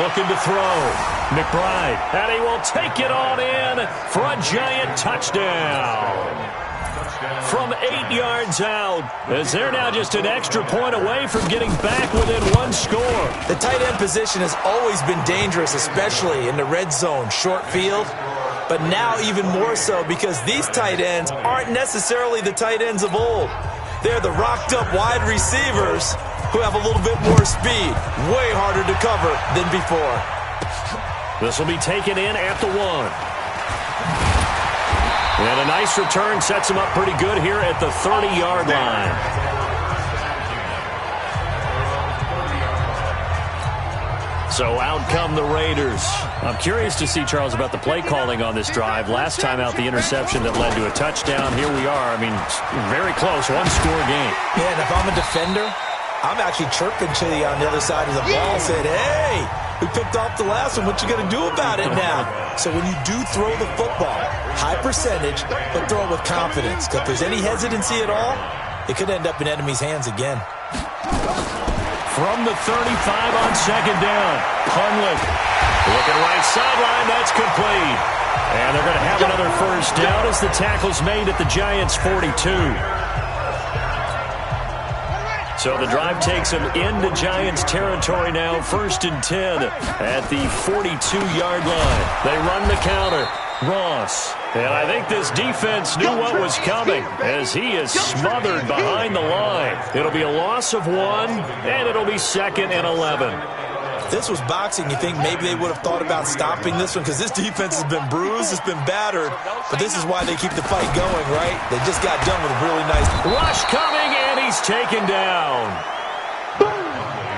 Looking to throw. McBride. And he will take it on in for a Giant touchdown. From 8 yards out, as they're now just an extra point away from getting back within 1 score. The tight end position has always been dangerous, especially in the red zone, short field. But now even more so because these tight ends aren't necessarily the tight ends of old. They're the rocked-up wide receivers who have a little bit more speed, way harder to cover than before. This will be taken in at the 1. And a nice return sets him up pretty good here at the 30-yard line. So out come the Raiders. I'm curious to see, Charles, about the play calling on this drive. Last time out, the interception that led to a touchdown. Here we are. I mean, very close, 1-score game. Yeah, and if I'm a defender, I'm actually chirping to you on the other side of the ball, saying, hey, we picked off the last one. What you going to do about it now? So when you do throw the football, high percentage, but throw it with confidence. Because if there's any hesitancy at all, it could end up in enemy's hands again. From the 35 on 2nd down, Hundley. Looking right sideline, that's complete. And they're going to have another first down as the tackle's made at the Giants' 42. So the drive takes them into Giants territory now, 1st and 10 at the 42-yard line. They run the counter. Ross. And I think this defense knew what was coming as he is smothered behind the line. It'll be a loss of 1, and it'll be 2nd and 11. If this was boxing, you think maybe they would have thought about stopping this one because this defense has been bruised, it's been battered, but this is why they keep the fight going, right? They just got done with a really nice rush coming, and he's taken down.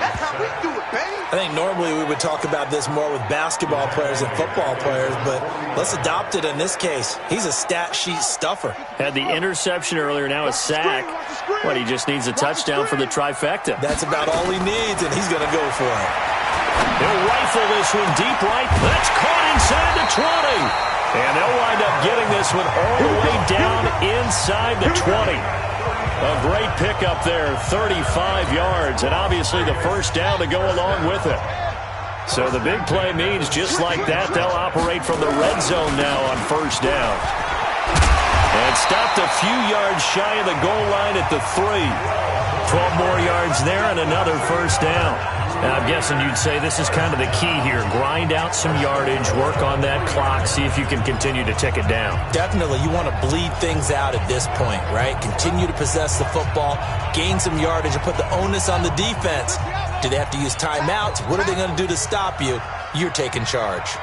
That's how we do it, baby. I think normally we would talk about this more with basketball players and football players, but let's adopt it in this case. He's a stat sheet stuffer. Had the interception earlier, now a sack. What, he just needs a touchdown for the trifecta. That's about all he needs, and he's going to go for it. He'll rifle this one deep right. That's caught inside the 20. And they'll wind up getting this one all the way down inside the 20. A great pickup there, 35 yards, and obviously the first down to go along with it. So the big play means just like that, they'll operate from the red zone now on first down. And stopped a few yards shy of the goal line at the 3. 12 more yards there and another first down. And I'm guessing you'd say this is kind of the key here. Grind out some yardage, work on that clock, see if you can continue to tick it down. Definitely. You want to bleed things out at this point, right? Continue to possess the football, gain some yardage, and put the onus on the defense. Do they have to use timeouts? What are they going to do to stop you? You're taking charge.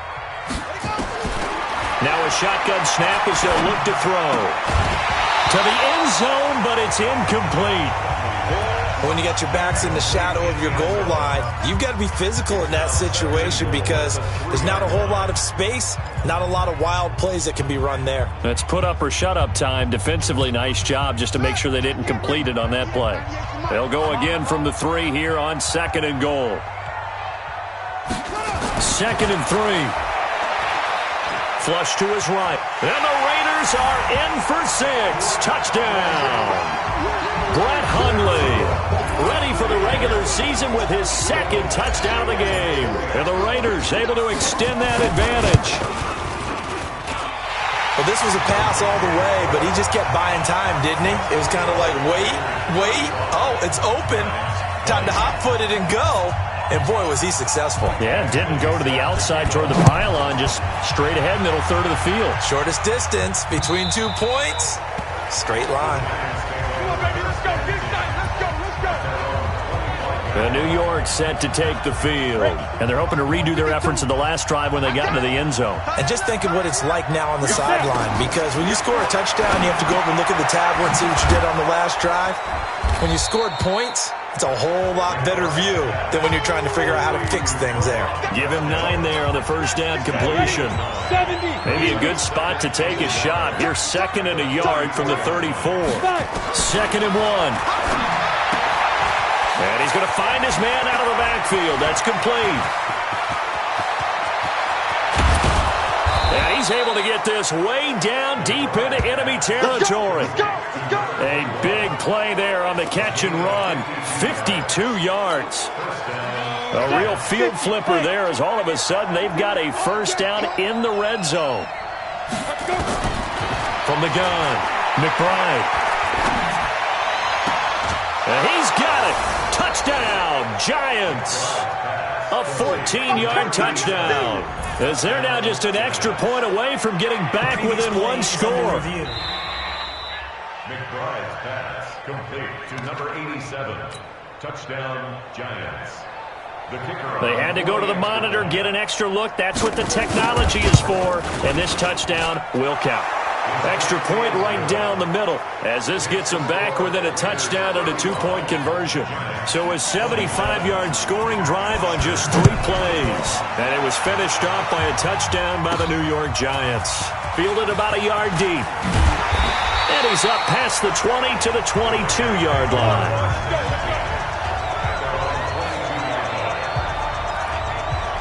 Now a shotgun snap as they'll look to throw. To the end zone, but it's incomplete. When you got your backs in the shadow of your goal line, you've got to be physical in that situation because there's not a whole lot of space, not a lot of wild plays that can be run there. That's put up or shut up time. Defensively, nice job just to make sure they didn't complete it on that play. They'll go again from the 3 here on 2nd and goal. 2nd and 3. Flush to his right. And the Raiders are in for 6. Touchdown. Brett Hundley ready for the regular season with his 2nd touchdown of the game. And the Raiders able to extend that advantage. Well, this was a pass all the way, but he just kept buying time, didn't he? It was kind of like, wait. Oh, it's open. Time to hot-foot it and go. And, boy, was he successful. Yeah, didn't go to the outside toward the pylon, just straight ahead, middle third of the field. Shortest distance between 2 points. Straight line. Come on, baby, let's go. Get excited. Let's go. And New York set to take the field. And they're hoping to redo their efforts in the last drive when they got into the end zone. And just think of what it's like now on the sideline, because when you score a touchdown, you have to go over and look at the tablet and see what you did on the last drive. When you scored points, it's a whole lot better view than when you're trying to figure out how to fix things there. Give him 9 there on the first down completion. 70. Maybe a good spot to take a shot. Here's 2nd and a yard from the 34. 2nd and 1. And he's going to find his man out of the backfield. That's complete. And he's able to get this way down deep into enemy territory. A big play there on the catch and run. 52 yards. A real field flipper there as all of a sudden they've got a first down in the red zone. From the gun, McBride. And he's got it. Touchdown, Giants. A 14-yard touchdown. As they're now just an extra point away from getting back within 1 score. McBride's pass complete to number 87. Touchdown, Giants. The kicker. They had to go to the monitor, get an extra look. That's what the technology is for. And this touchdown will count. Extra point right down the middle as this gets them back within a touchdown and a 2-point conversion. So a 75-yard scoring drive on just 3 plays. And it was finished off by a touchdown by the New York Giants. Fielded about a yard deep. And he's up past the 20 to the 22-yard line.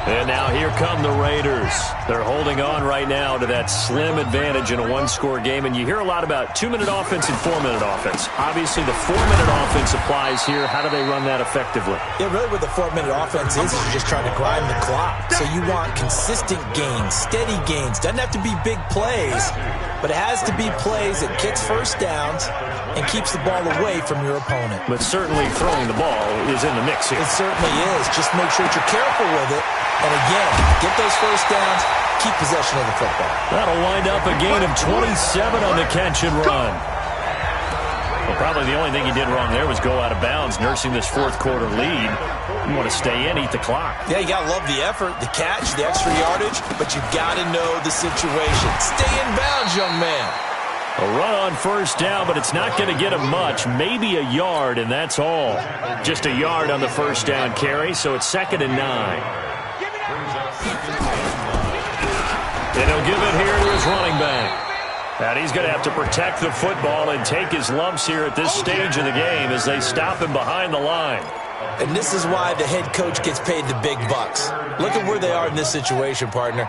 And now here come the Raiders. They're holding on right now to that slim advantage in a 1-score game. And you hear a lot about 2-minute offense and 4-minute offense. Obviously, the 4-minute offense applies here. How do they run that effectively? Yeah, really what the 4-minute offense is you're just trying to grind the clock. So you want consistent gains, steady gains. Doesn't have to be big plays, but it has to be plays that kicks first downs and keeps the ball away from your opponent. But certainly throwing the ball is in the mix here. It certainly is. Just make sure that you're careful with it. And again, get those first downs, keep possession of the football. That'll wind up a gain of 27 on the catch and run. Well, probably the only thing he did wrong there was go out of bounds, nursing this 4th quarter lead. You want to stay in, eat the clock. Yeah, you got to love the effort, the catch, the extra yardage, but you've got to know the situation. Stay in bounds, young man. A run on first down, but it's not going to get him much. Maybe a yard, and that's all. Just a yard on the first down carry, so it's 2nd and 9. And he'll give it here to his running back. And he's going to have to protect the football and take his lumps here at this stage of the game as they stop him behind the line. And this is why the head coach gets paid the big bucks. Look at where they are in this situation, partner.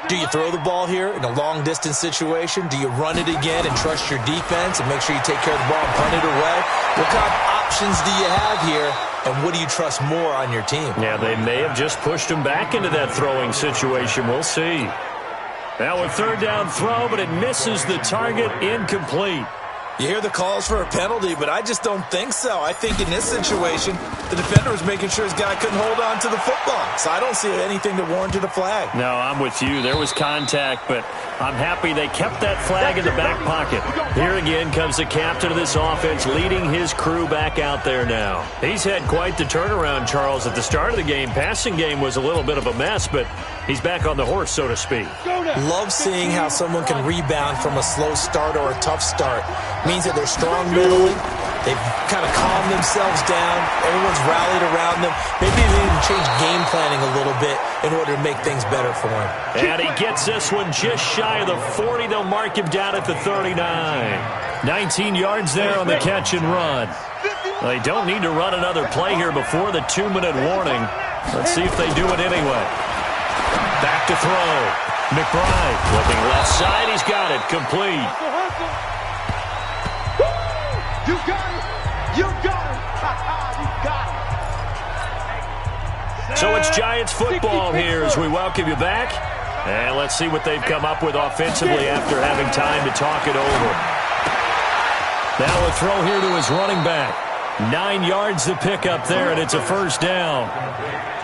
Do you throw the ball here in a long-distance situation? Do you run it again and trust your defense and make sure you take care of the ball and punt it away? What kind of options do you have here, and what do you trust more on your team? Yeah, they may have just pushed him back into that throwing situation. We'll see. Now a 3rd down throw, but it misses the target, incomplete. You hear the calls for a penalty, but I just don't think so. I think in this situation, the defender was making sure his guy couldn't hold on to the football. So I don't see anything that warranted a flag. No, I'm with you. There was contact, but I'm happy they kept that flag in the back pocket. Here again comes the captain of this offense leading his crew back out there now. He's had quite the turnaround, Charles. At the start of the game, passing game was a little bit of a mess, but he's back on the horse, so to speak. Love seeing how someone can rebound from a slow start or a tough start. Means that they're strong mentally, They've kind of calmed themselves down. Everyone's rallied around them. Maybe they even change game planning a little bit in order to make things better for him. And he gets this one just shy of the 40. They'll mark him down at the 39. 19 yards there on the catch and run. They don't need to run another play here before the 2-minute warning. Let's see if they do it anyway. Back to throw. McBride looking left side. He's got it. Complete. You got it. You got it. You got it. So it's Giants football here as we welcome you back. And let's see what they've come up with offensively after having time to talk it over. Now a throw here to his running back. 9 yards to pick up there, and it's a first down.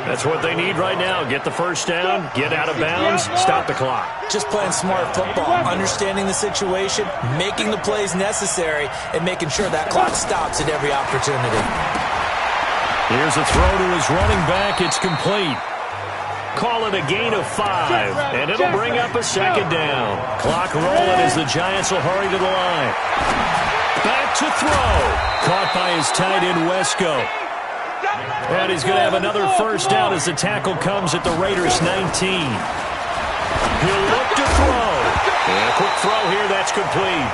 That's what they need right now. Get the first down, get out of bounds, stop the clock. Just playing smart football, understanding the situation, making the plays necessary, and making sure that clock stops at every opportunity. Here's a throw to his running back. It's complete. Call it a gain of 5, and it'll bring up a second down. Clock rolling as the Giants will hurry to the line. Back to throw. Caught by his tight end, Wesco. And he's going to have another first down as the tackle comes at the Raiders' 19. He'll look to throw. And a quick throw here, that's complete.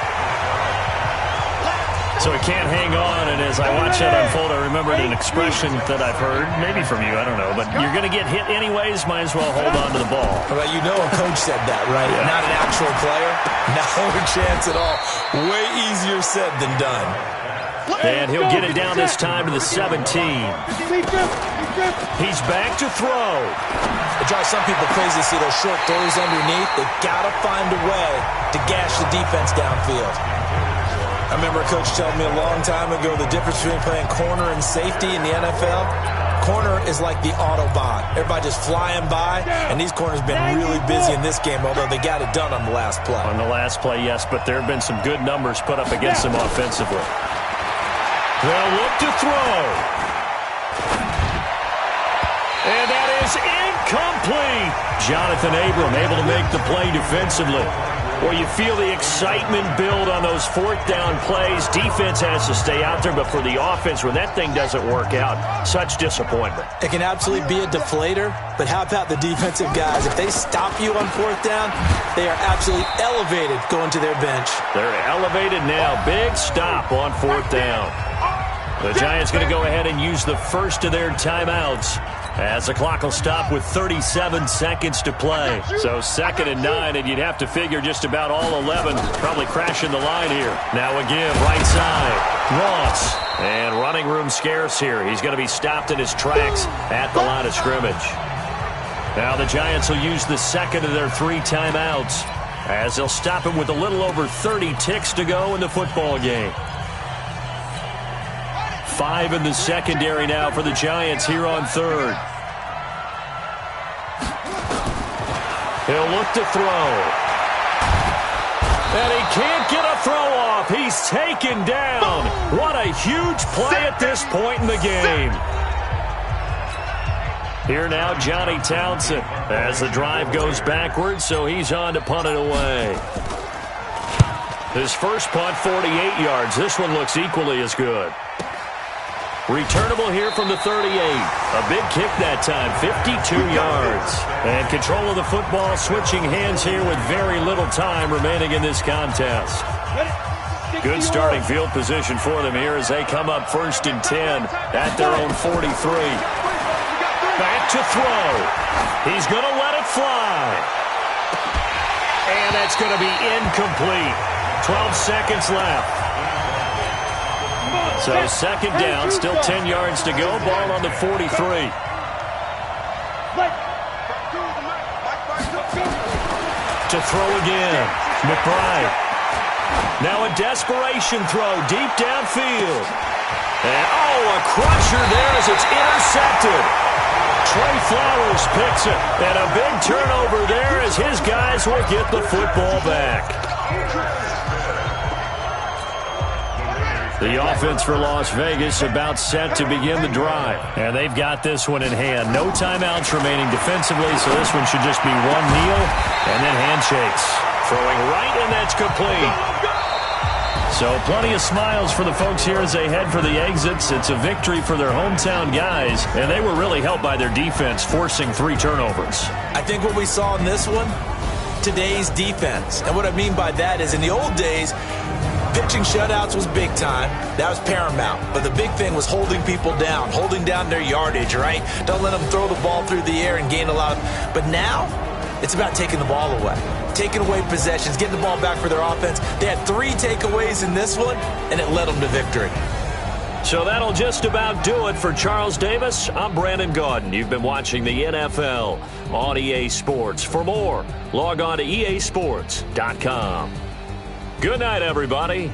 So he can't hang on, and as I watch that unfold, I remembered an expression that I've heard, maybe from you, I don't know, but you're going to get hit anyways, might as well hold on to the ball. Well, you know a coach said that, right? Yeah. Not an actual player. No chance at all. Way easier said than done. And he'll get it down this time to the 17. He's back to throw. It drives some people crazy to see those short throws underneath. They've got to find a way to gash the defense downfield. I remember a coach telling me a long time ago the difference between playing corner and safety in the NFL. Corner is like the Autobahn. Everybody just flying by, and these corners have been really busy in this game, although they got it done on the last play. On the last play, yes, but there have been some good numbers put up against them offensively. They'll look to throw. And that is incomplete. Jonathan Abram able to make the play defensively. Well, you feel the excitement build on those fourth down plays. Defense has to stay out there, but for the offense, when that thing doesn't work out, such disappointment. It can absolutely be a deflator, but how about the defensive guys? If they stop you on fourth down, they are absolutely elevated going to their bench. They're elevated now. Big stop on fourth down. The Giants going to go ahead and use the first of their timeouts, as the clock will stop with 37 seconds to play. So 2nd and 9, and you'd have to figure just about all 11 probably crashing the line here. Now again, right side, Ross. And running room scarce here. He's going to be stopped in his tracks at the line of scrimmage. Now the Giants will use the second of their 3 timeouts, as they'll stop him with a little over 30 ticks to go in the football game. 5 in the secondary now for the Giants here on 3rd. He'll look to throw. And he can't get a throw off. He's taken down. What a huge play at this point in the game. Here now, Johnny Townsend, as the drive goes backwards, so he's on to punt it away. His first punt, 48 yards. This one looks equally as good. Returnable here from the 38. A big kick that time, 52 yards. And control of the football switching hands here with very little time remaining in this contest. Good starting field position for them here as they come up 1st and 10 at their own 43. Back to throw. He's going to let it fly. And that's going to be incomplete. 12 seconds left. So 2nd down, still 10 yards to go. Ball on the 43. To throw again. McBride. Now a desperation throw deep downfield. And a crusher there as it's intercepted. Trey Flowers picks it. And a big turnover there as his guys will get the football back. The offense for Las Vegas about set to begin the drive. And they've got this one in hand. No timeouts remaining defensively, so this one should just be one kneel and then handshakes. Throwing right, and that's complete. So plenty of smiles for the folks here as they head for the exits. It's a victory for their hometown guys, and they were really helped by their defense forcing 3 turnovers. I think what we saw in this one, today's defense. And what I mean by that is in the old days, pitching shutouts was big time. That was paramount. But the big thing was holding people down, holding down their yardage, right? Don't let them throw the ball through the air and gain a lot of... But now, it's about taking the ball away. Taking away possessions, getting the ball back for their offense. They had 3 takeaways in this one, and it led them to victory. So that'll just about do it for Charles Davis. I'm Brandon Gaudin. You've been watching the NFL on EA Sports. For more, log on to easports.com. Good night, everybody.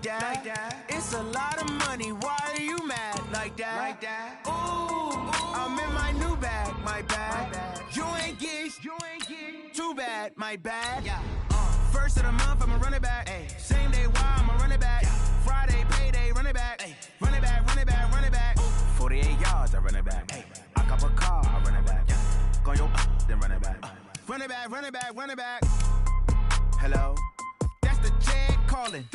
that. It's a lot of money, why are you mad like that? Ooh, I'm in my new bag, my bad. You ain't get too bad, my bad. First of the month, I'ma run it back. Same day, why I'ma run it back. Friday, payday, run it back. Run it back, run it back, run it back. 48 yards, I run it back. I cop a car, I run it back. Go your then run it back. Run it back, run it back, run it back. Hello? That's the jag calling.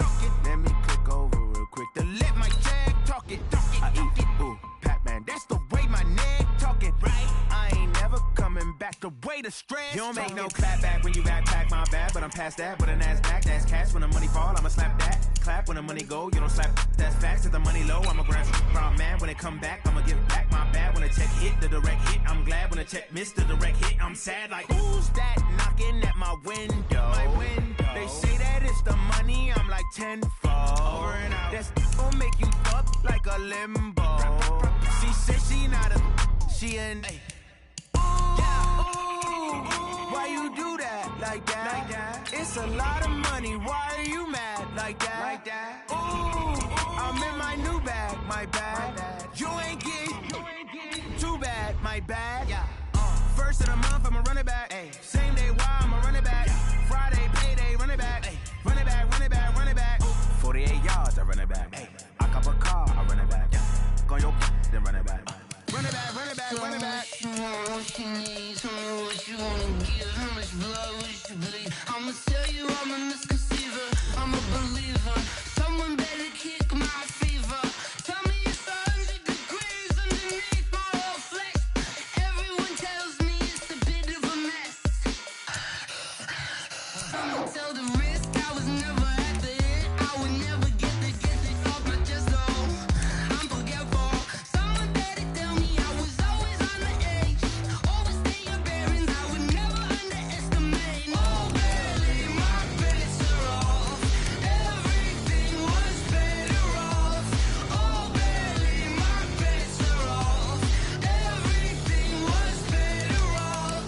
Let me click over real quick to let my jag talk it. I eat it, ooh, Pac-Man. That's the way my neck talking. Right? I ain't never coming back the way the stress. You don't make no clap back when you backpack, my bad. But I'm past that with a NASDAQ. That's cash when the money fall, I'ma slap that. Clap when the money go, you don't slap. That's facts. If the money low, I'ma grab from man. When it come back, I'ma give back my bad. When the check hit, the direct hit, I'm glad. When the check missed the direct hit, I'm sad. Like, who's that knocking at my window? They say that it's the money, I'm like tenfold. That's gon' make you fuck like a limbo. She said she not a, she an. Why you do that like that? It's a lot of money, why are you mad like that? Ooh, I'm in my new bag, my bad. You ain't get too bad, my bad. First of the month, I'ma run it back. Same day, why I'ma run it back. Friday, payday, run it back. Run it back, run it back, run it back. 48 yards, I run it back. I cop a car, I run it back. Go your then run it back. Run it back, run it back, run it back. Tell me what you need, tell me what you wanna give. How much blood would you bleed? I'ma tell you I'm a misconceiver, I'm a believer. Someone better kick my fever. Tell me it's 100 degrees underneath my whole flesh. Everyone tells me it's a bit of a mess. I'ma tell the risk I was never at the end. I would never get this off my chest though. I'm forgetful. Someone better tell me I was always on the edge. Overstay your bearings, I would never underestimate. Oh, barely my bets are off. Everything was better off. Oh, barely my bets are off. Everything was better off.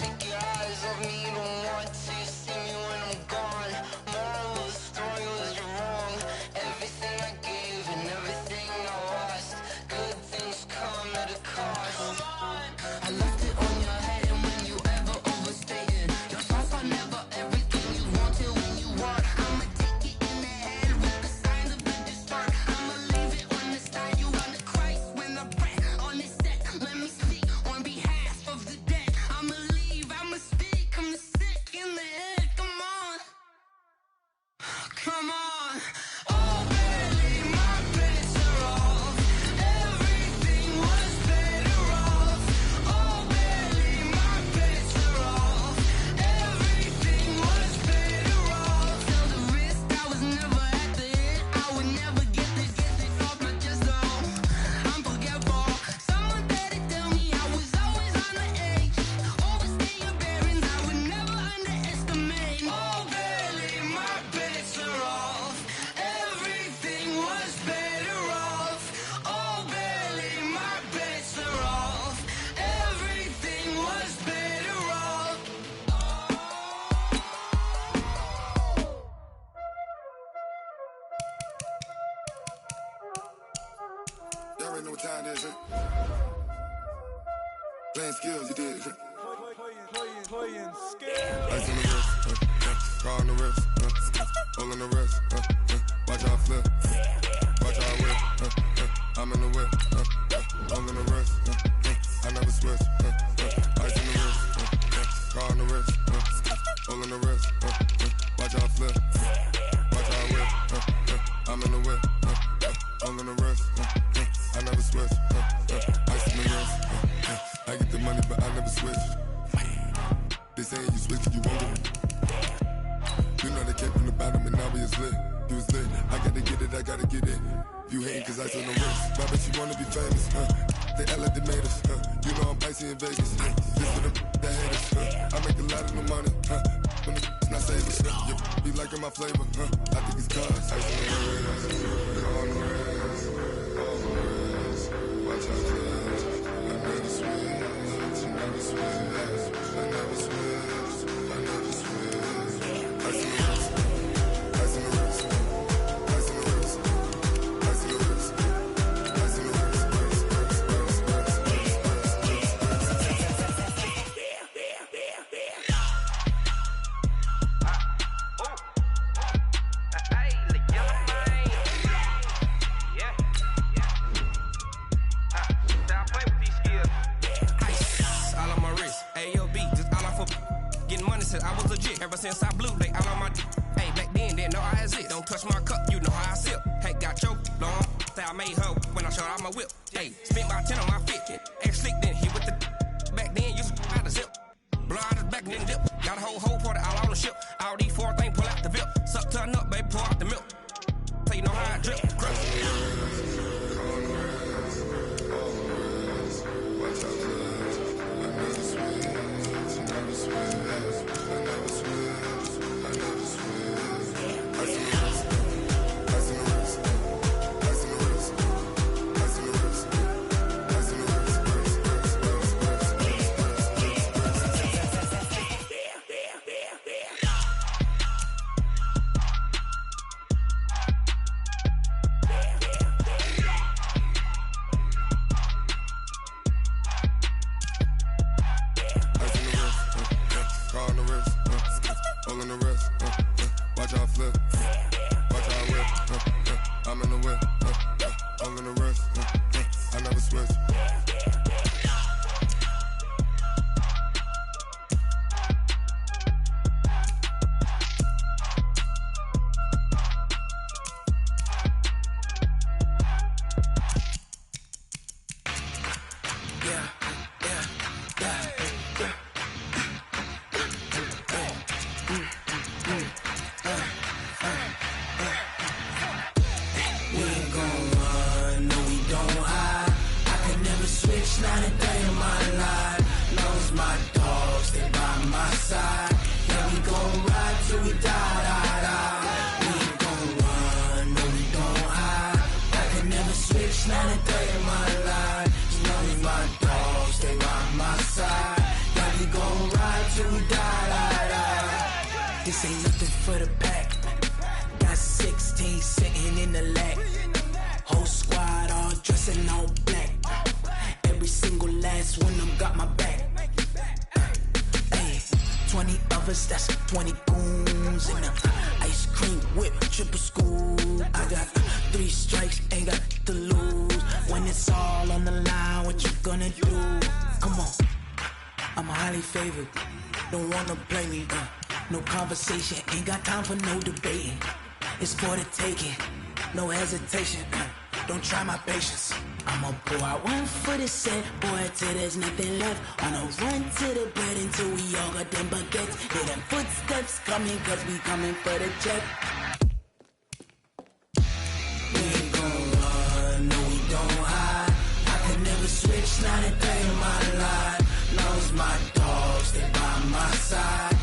Take your eyes off me, don't want to see me when I'm gone. Moral of the story was you're wrong. Everything I gave and everything I lost. Good things come at a cost. I left it on your head and when you ever overstated. Your thoughts are never everything you wanted when you want. I'ma take it in the head with the signs of the distort. I'ma leave it on the side. You on the Christ when I pray on this set. Let me speak on behalf of the dead. I'ma leave, I'ma speak. I'm the sick in the head. Come on. Come on. Oh, barely my bets are off. Everything was better off. Oh, barely my bets are off. Everything was better off. Tell the risk I was never at the end. I would never get this off my chest though. I'm forgetful. Someone better tell me I was always on the edge. Overstay your bearings, I would never underestimate. Oh, barely my bets are off. Everything was better off. Oh, barely my bets are off. Everything was better off. Y'all already know what time it is, huh? Playing skills, you did, huh? Playing skill. Ice on the wrist, car on the wrist, hole in the wrist, watch how I flip, watch how I whip, I'm in the whip, hole in the wrist, I never switch, ice in the wrist, car on the wrist, hole in the wrist, watch how I flip, watch how I whip, I'm in the whip, hole in the wrist, I never switch, ice in the wrist, I get the money but I never switch. They saying you switch, you won't get it. You know they came from the bottom and now we is lit. You was lit, I gotta get it, I gotta get it. You hating cause I on the wrist. My bitch, you wanna be famous, They act like they made us, You know I'm icy in Vegas, This for the that hate us, I make a lot of new money, When the not saving, Be liking my flavor, I think it's cause. Ice on the wrist, on the wrist, on the wrist. Watch out, flash, I never switch, I never switch. I never switch, I never switch. Ice in the wrist, ice in the wrist, ice in the wrist. money since I was legit. Ever since I blew, they all on my hey, back then, didn't know I exist. Don't touch my cup, you know how I sip. Hey, got choked, long. Say I made her when I showed out my whip. Hey, spent about 10 on my fit. Ex-slick, then hit with the back then, used to out the zip. Blow out his back, then dip. Got a whole party all on the ship. All these four things, pull out the VIP. Suck to a nut, baby, pour out the milk. So you know how I drip. Ain't got time for no debating. It's for the taking, no hesitation. Don't try my patience. I'ma pull out one foot and set, boy, till there's nothing left. On a run to the bed until we all got them baguettes. Hear them footsteps coming, cause we coming for the check. We ain't gon' run, no we don't hide. I can never switch, not a day in my life. Long as my dogs, they by my side.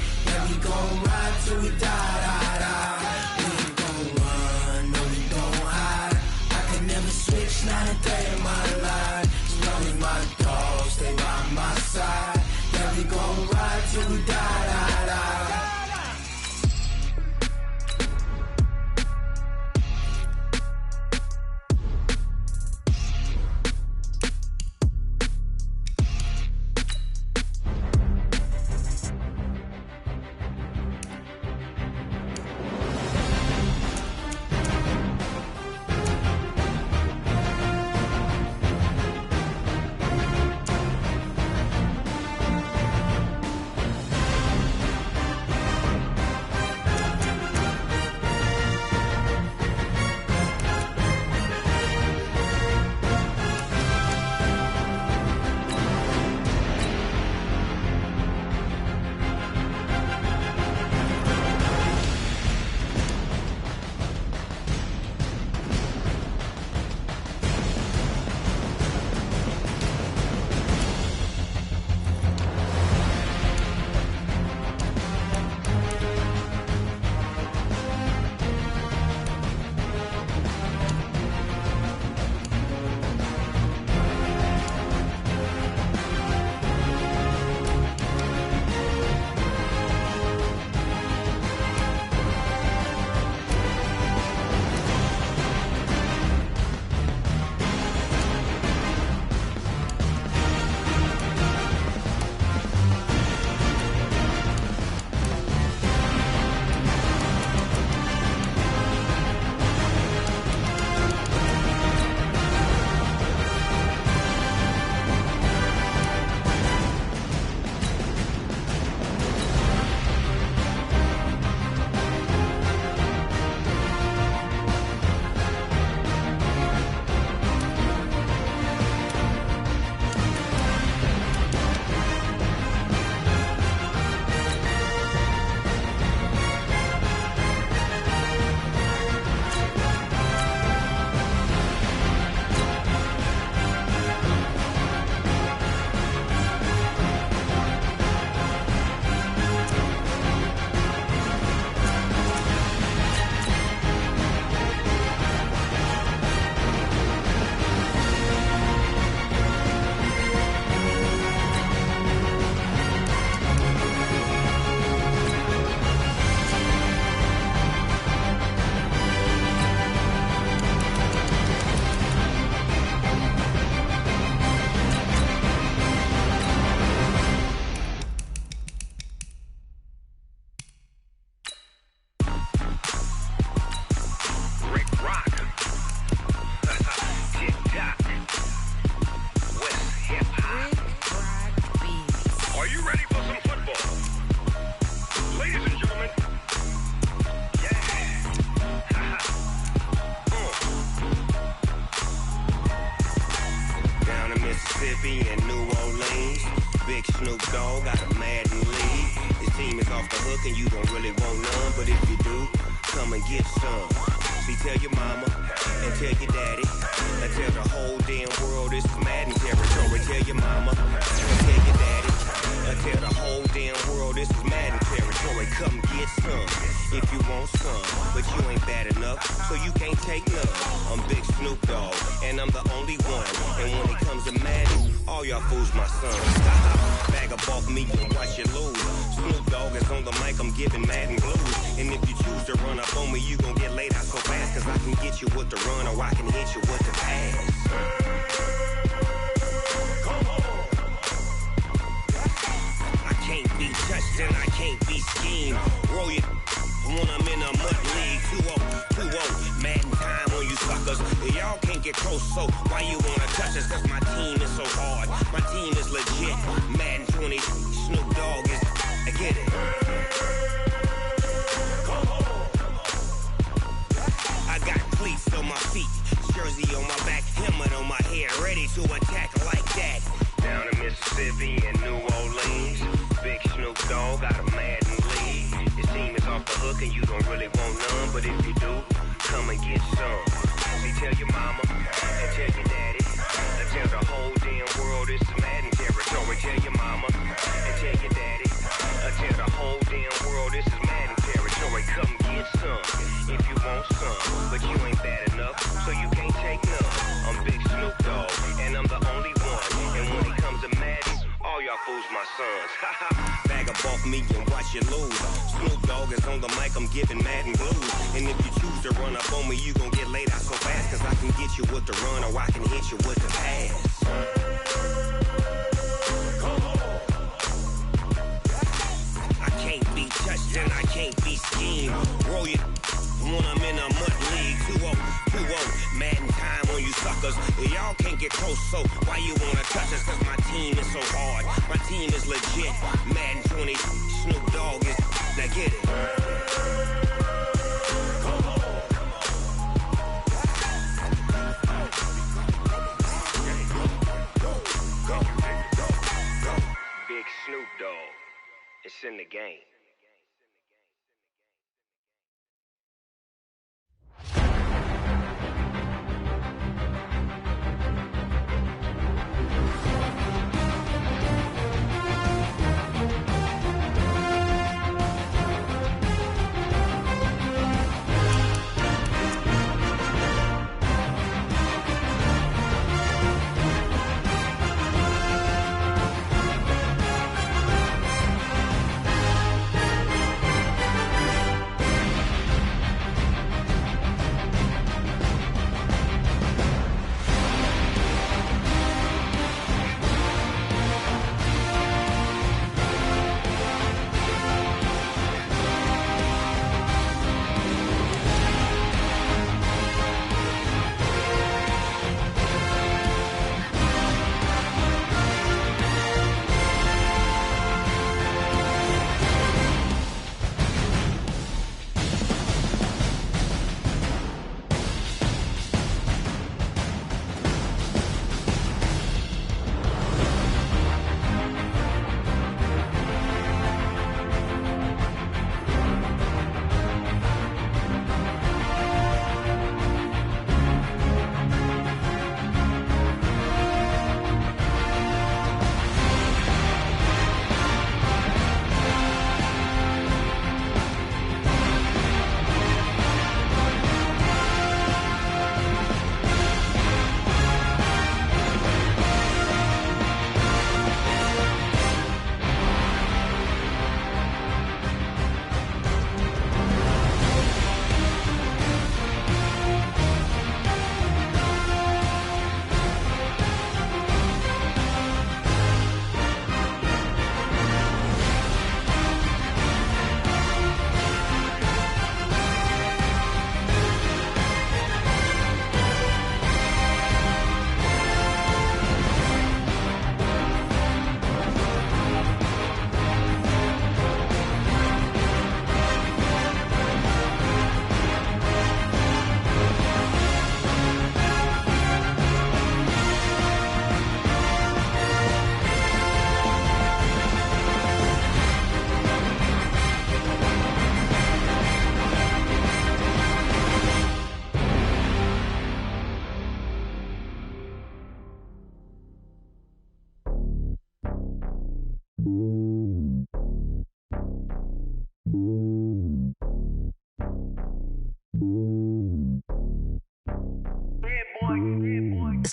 We gon' ride till we die. We ain't gon' run, no we don't hide. I can never switch, not a day in my life. As long as my dogs stay by my side. Yeah, we gon' ride till we die. off the hook and you don't really want none. But if you do, come and get some. See, tell your mama and tell your daddy and tell the whole damn world this is Madden territory. Tell your mama and tell your daddy and tell the whole damn world this is Madden territory. Come get some if you want some, but you ain't bad enough, so you can't take none. I'm Big Snoop Dogg, and I'm the only one. And when it comes to Madden, all y'all fools my sons. Bag up off me and watch you lose. Snoop Dogg is on the mic, I'm giving Madden blues. And if you choose to run up on me, you gon' get laid out so fast, cause I can get you with the run or I can hit you with the pass. I can't be touched and I can't be schemed. Roll it when I'm in a mud league. 2-0, 2-0, Madden time on you suckers. Y'all can't get close, so why you wanna touch us? Cause my team is so hard, my team is legit. Madden 20, Snoop Dogg is, I get it. I got cleats on my feet, jersey on my back, helmet on my head, ready to attack like that. Down in Mississippi and New Orleans, Big Snoop Dogg got a Madden league. Your team is off the hook and you don't really want none, but if you do, come and get some. See, tell your mama and tell your daddy and tell the whole damn world this is Madden territory. Tell your mama and tell your daddy and tell the whole damn world this is Madden territory. Come get some if you want some, but you ain't bad enough, so you can't take none. I'm Big Snoop Dogg, and I'm the only one. And when it comes to Madden, all y'all fools my sons. Bag up off me and watch you lose. Snoop Dogg is on the mic, I'm giving Madden blues. And if you choose to run up on me, you gon' get laid out so fast, cause I can get you with the run or I can hit you with the pass. I can't be touched and I can't be schemed. Roll it when I'm in a mud league. 2-0, 2-0, Madden time on you suckers. Y'all can't get close, so why you wanna touch us? Cause my team is so hard, my team is legit. Madden 20, Snoop Dogg is, now get it. Big Snoop Dogg, it's in the game. It's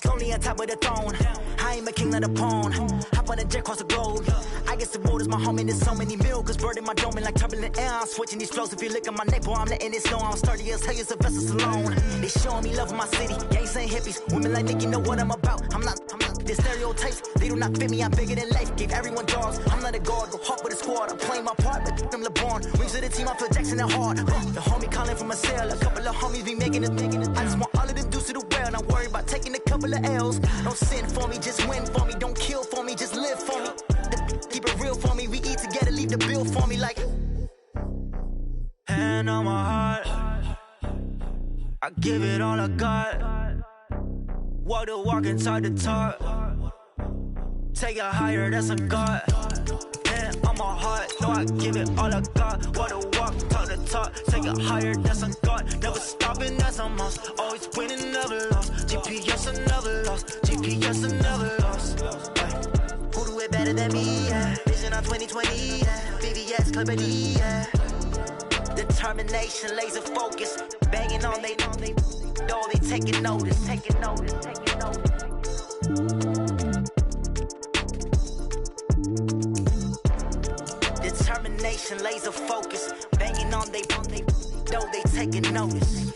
lonely on top of the throne. I ain't a king of the pawn. Hop on a jet across the globe. I guess the road is my home and there's so many miracles burning my dome and like turbulent air. I'm switching these flows. If you look at my neck, boy, I'm letting it snow. I'm sturdy as hell, as Sylvester Stallone. They showing me love in my city. Gangsta and hippies, women like Nick, you know what I'm about. I'm not the stereotypes. They do not fit me. I'm bigger than life. Gave everyone jaws. I'm not a guard. Go hard with the squad. I'm playing my part, but I'm LeBron. Wings of the team. I feel Jackson and hard. The homie calling from a cell. A couple of homies be making it. I just want all of them dudes to the well. Not worry about taking a couple of L's. Don't sin for me, just win for me. Don't kill for me, just live for me. Keep it real for me. We eat together, leave the bill for me like. Hand on my heart, I give it all I got. Walk the walk and talk the talk. Take it higher, that's a God. Hand on my heart, no, I give it all I got. Walk the walk, talk the talk. Take it higher, that's a God. Never stopping, that's a must. Always winning, never lost. GPS, I never lost. GPS, I never lost. Who do it better than me? Yeah. Vision on 2020. Yeah. VVS, Clippity. Yeah. Determination, laser focus. Banging on they door, they taking notice. Taking notice. Taking notice. Determination, laser focus. Banging on they door, they taking notice.